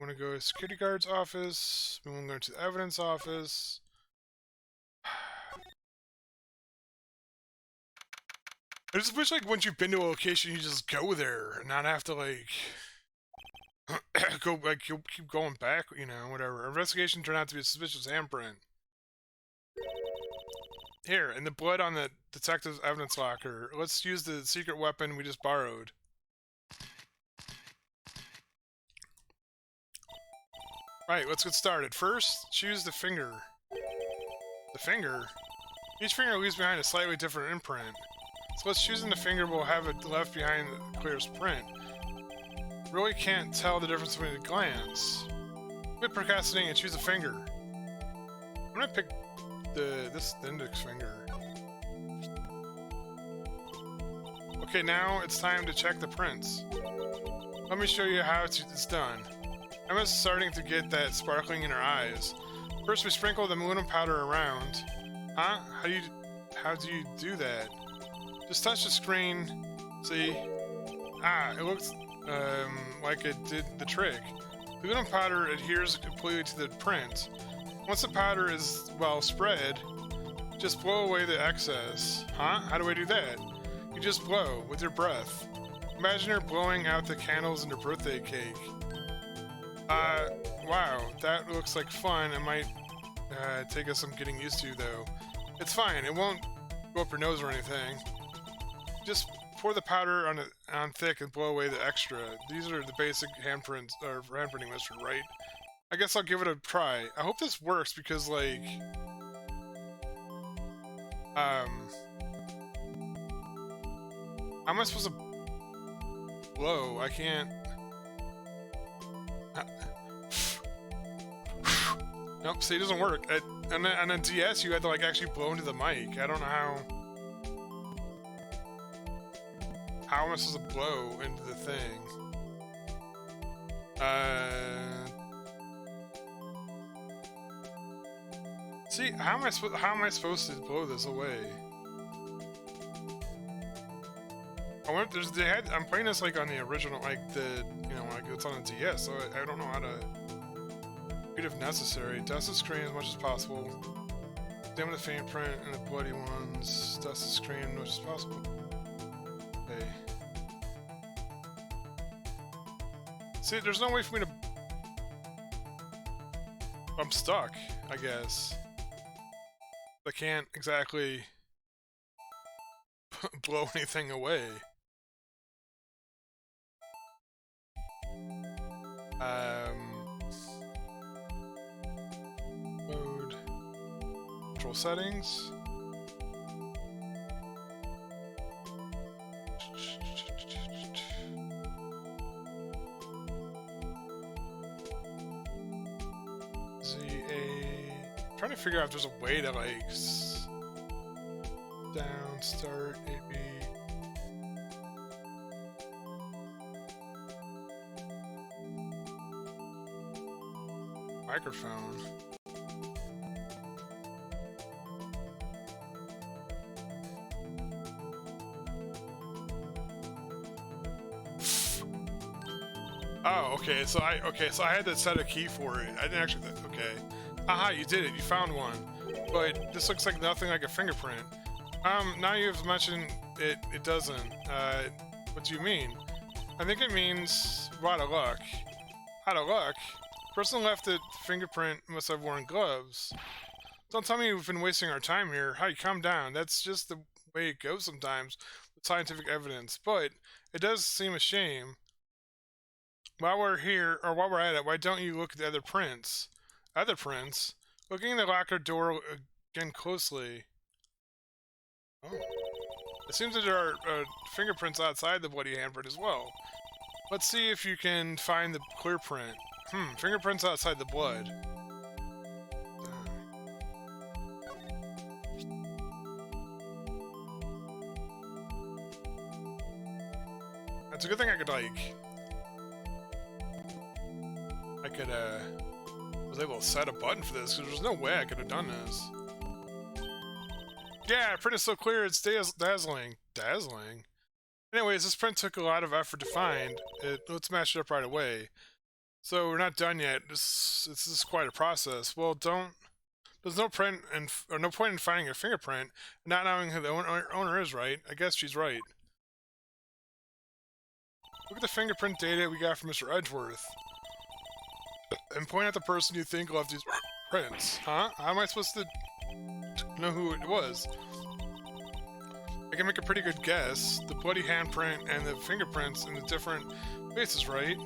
I want to go to security guard's office. We want to go to the evidence office. I just wish, like, once you've been to a location, you just go there and not have to, like... keep going back, you know, whatever. Investigation turned out to be a suspicious handprint. Here, and the blood on the detective's evidence locker. Let's use the secret weapon we just borrowed. Alright, let's get started. First, choose the finger. The finger? Each finger leaves behind a slightly different imprint. So let's choosing the finger will have it left behind the clearest print. Really can't tell the difference between a glance. Quit procrastinating and choose a finger. I'm gonna pick this index finger. Okay, now it's time to check the prints. Let me show you how it's done. Emma's starting to get that sparkling in her eyes. First, we sprinkle the aluminum powder around. Huh? How do you do that? Just touch the screen. See? Ah, it looks like it did the trick. The aluminum powder adheres completely to the print. Once the powder is well spread, just blow away the excess. Huh? How do I do that? You just blow with your breath. Imagine you're blowing out the candles in your birthday cake. Wow, that looks like fun. It might take us some getting used to, though. It's fine. It won't go up your nose or anything. Just pour the powder on thick and blow away the extra. These are the basic handprints or handprinting method, right? I guess I'll give it a try. I hope this works because, like, how am I supposed to blow? I can't. Nope, see, it doesn't work. On a DS, you had to, like, actually blow into the mic. I don't know how... How am I supposed to blow into the thing? See, how am I supposed to blow this away? I'm playing this, like, on the original, like, like, it's on the DS, so I don't know how to... If necessary, dust the screen as much as possible. Examine the faint print and the bloody ones. Dust the screen as much as possible. Okay. See, there's no way for me to... I'm stuck, I guess. I can't exactly blow anything away. Mode. Control settings. Trying to figure out if there's a way to, like, down, start, AB. Microphone. Oh, okay. So I had to set a key for it. I didn't actually. Okay. Aha, you did it. You found one. But this looks like nothing like a fingerprint. Now you've mentioned it. It doesn't. What do you mean? I think it means we're out of luck. Out of luck. The person who left the fingerprint must have worn gloves. Don't tell me we've been wasting our time here. Hi, calm down. That's just the way it goes sometimes with scientific evidence. But it does seem a shame. While we're here, or while we're at it, why don't you look at the other prints? Other prints? Looking in the locker door again closely. Oh. It seems that there are fingerprints outside the bloody handprint as well. Let's see if you can find the clear print. Fingerprints outside the blood. That's a good thing I was able to set a button for this, because there's no way I could have done this. Yeah, print is so clear, it's dazzling. Dazzling? Anyways, this print took a lot of effort to find. Let's match it up right away. So, we're not done yet. This is quite a process. Well, there's no point in finding a fingerprint, not knowing who the owner is, right? I guess she's right. Look at the fingerprint data we got from Mr. Edgeworth. And point at the person you think left these prints. Huh? How am I supposed to know who it was? I can make a pretty good guess. The bloody handprint and the fingerprints in the different places, right?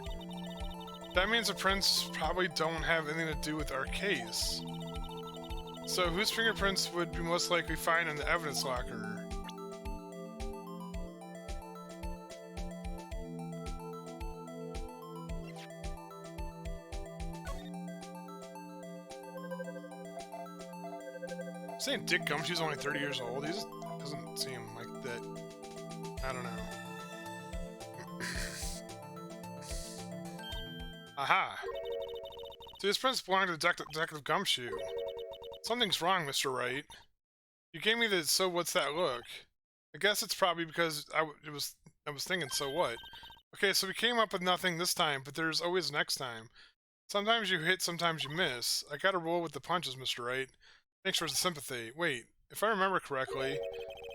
That means the prints probably don't have anything to do with our case. So whose fingerprints would be most likely found in the evidence locker? Saying Dick Gumshoe's only 30 years old. He just doesn't seem like that. I don't know. Aha! So his prints belong to Detective Gumshoe. Something's wrong, Mr. Wright. You gave me the "so what's that" look. I guess it's probably because I was thinking, so what? Okay, so we came up with nothing this time, but there's always next time. Sometimes you hit, sometimes you miss. I gotta roll with the punches, Mr. Wright. Thanks for the sympathy. Wait, if I remember correctly,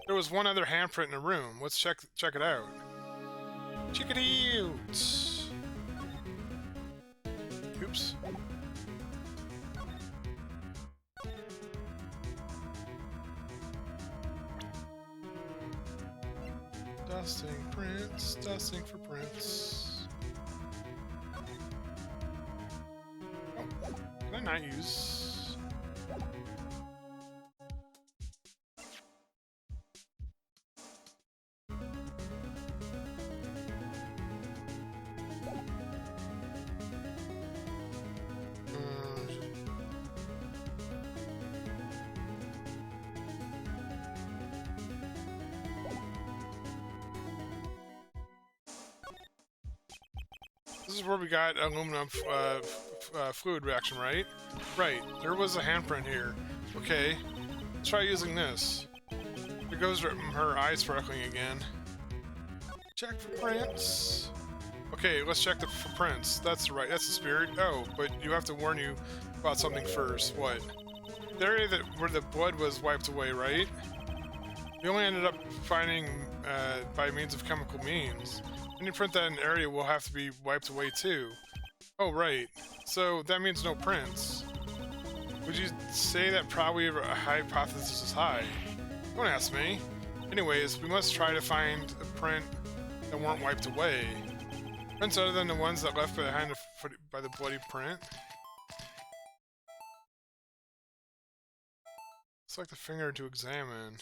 there was one other handprint in the room. Let's check it out. Check it out. Oops. Dusting prints, dusting for prints. Oh, can I not use? This is where we got aluminum fluid reaction, right? Right, there was a handprint here. Okay, let's try using this. There goes her eye sparkling again. Check for prints. Okay, let's check for prints. That's right, that's the spirit. Oh, but you have to warn you about something first. What? The area where the blood was wiped away, right? We only ended up finding by means of chemical means. When you print that in an area, will have to be wiped away too. Oh, right. So that means no prints. Would you say that probably a hypothesis is high? Don't ask me. Anyways, we must try to find a print that weren't wiped away. Prints other than the ones that left behind by the bloody print. Select the finger to examine.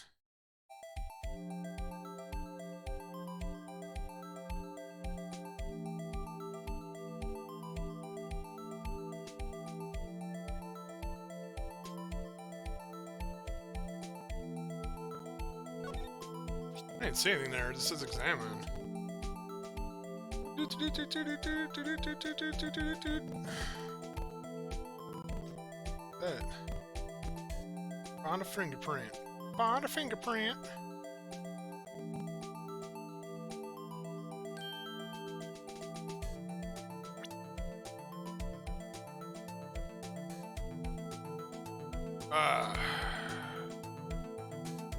I didn't see anything there, it just says examine. That. Find a fingerprint. Find a fingerprint. What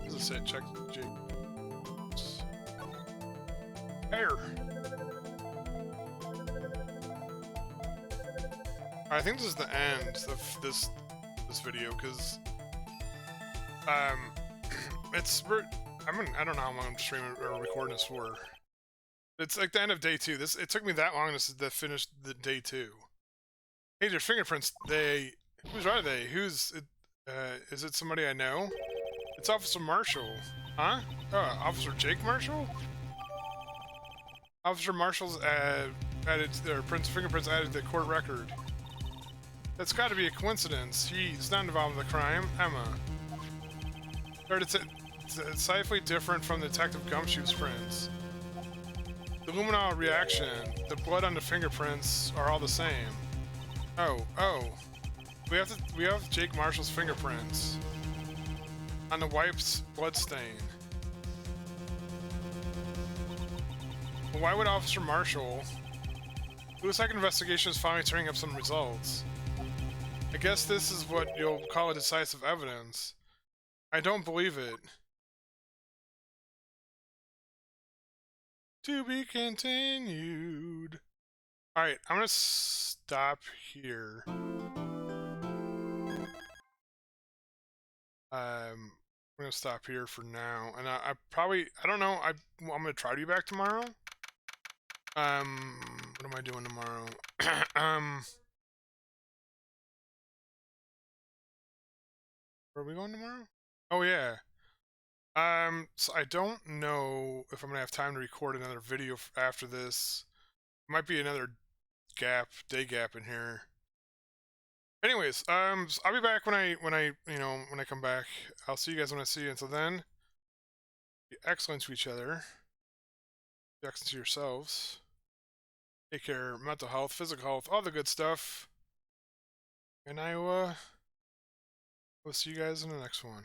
does it say? Check Jake. Hair. I think this is the end of this video because I don't know how long I'm streaming or recording this for. It's like the end of day 2. It took me that long to finish the day 2. Hey, their fingerprints. Whose are they? Is it somebody I know? It's Officer Marshall. Huh? Oh, Officer Jake Marshall? Officer Marshall's added their fingerprints added to the court record. That's got to be a coincidence. He's not involved in the crime. Emma. They're decidedly different from Detective Gumshoe's prints. The luminol reaction, the blood on the fingerprints are all the same. Oh. We have Jake Marshall's fingerprints on the wife's blood stain. But why would Officer Marshall? It looks like an investigation is finally turning up some results. I guess this is what you'll call a decisive evidence. I don't believe it. To be continued. Alright, I'm gonna stop here. I'm gonna stop here for now. And I don't know, I'm gonna try to be back tomorrow. What am I doing tomorrow? Where are we going tomorrow? Oh yeah. So I don't know if I'm gonna have time to record another video after this. Might be another day gap in here. Anyways, so I'll be back when I come back. I'll see you guys when I see you. Until then, be excellent to each other. Be excellent to yourselves. Take care, mental health, physical health, all the good stuff. And I will see you guys in the next one.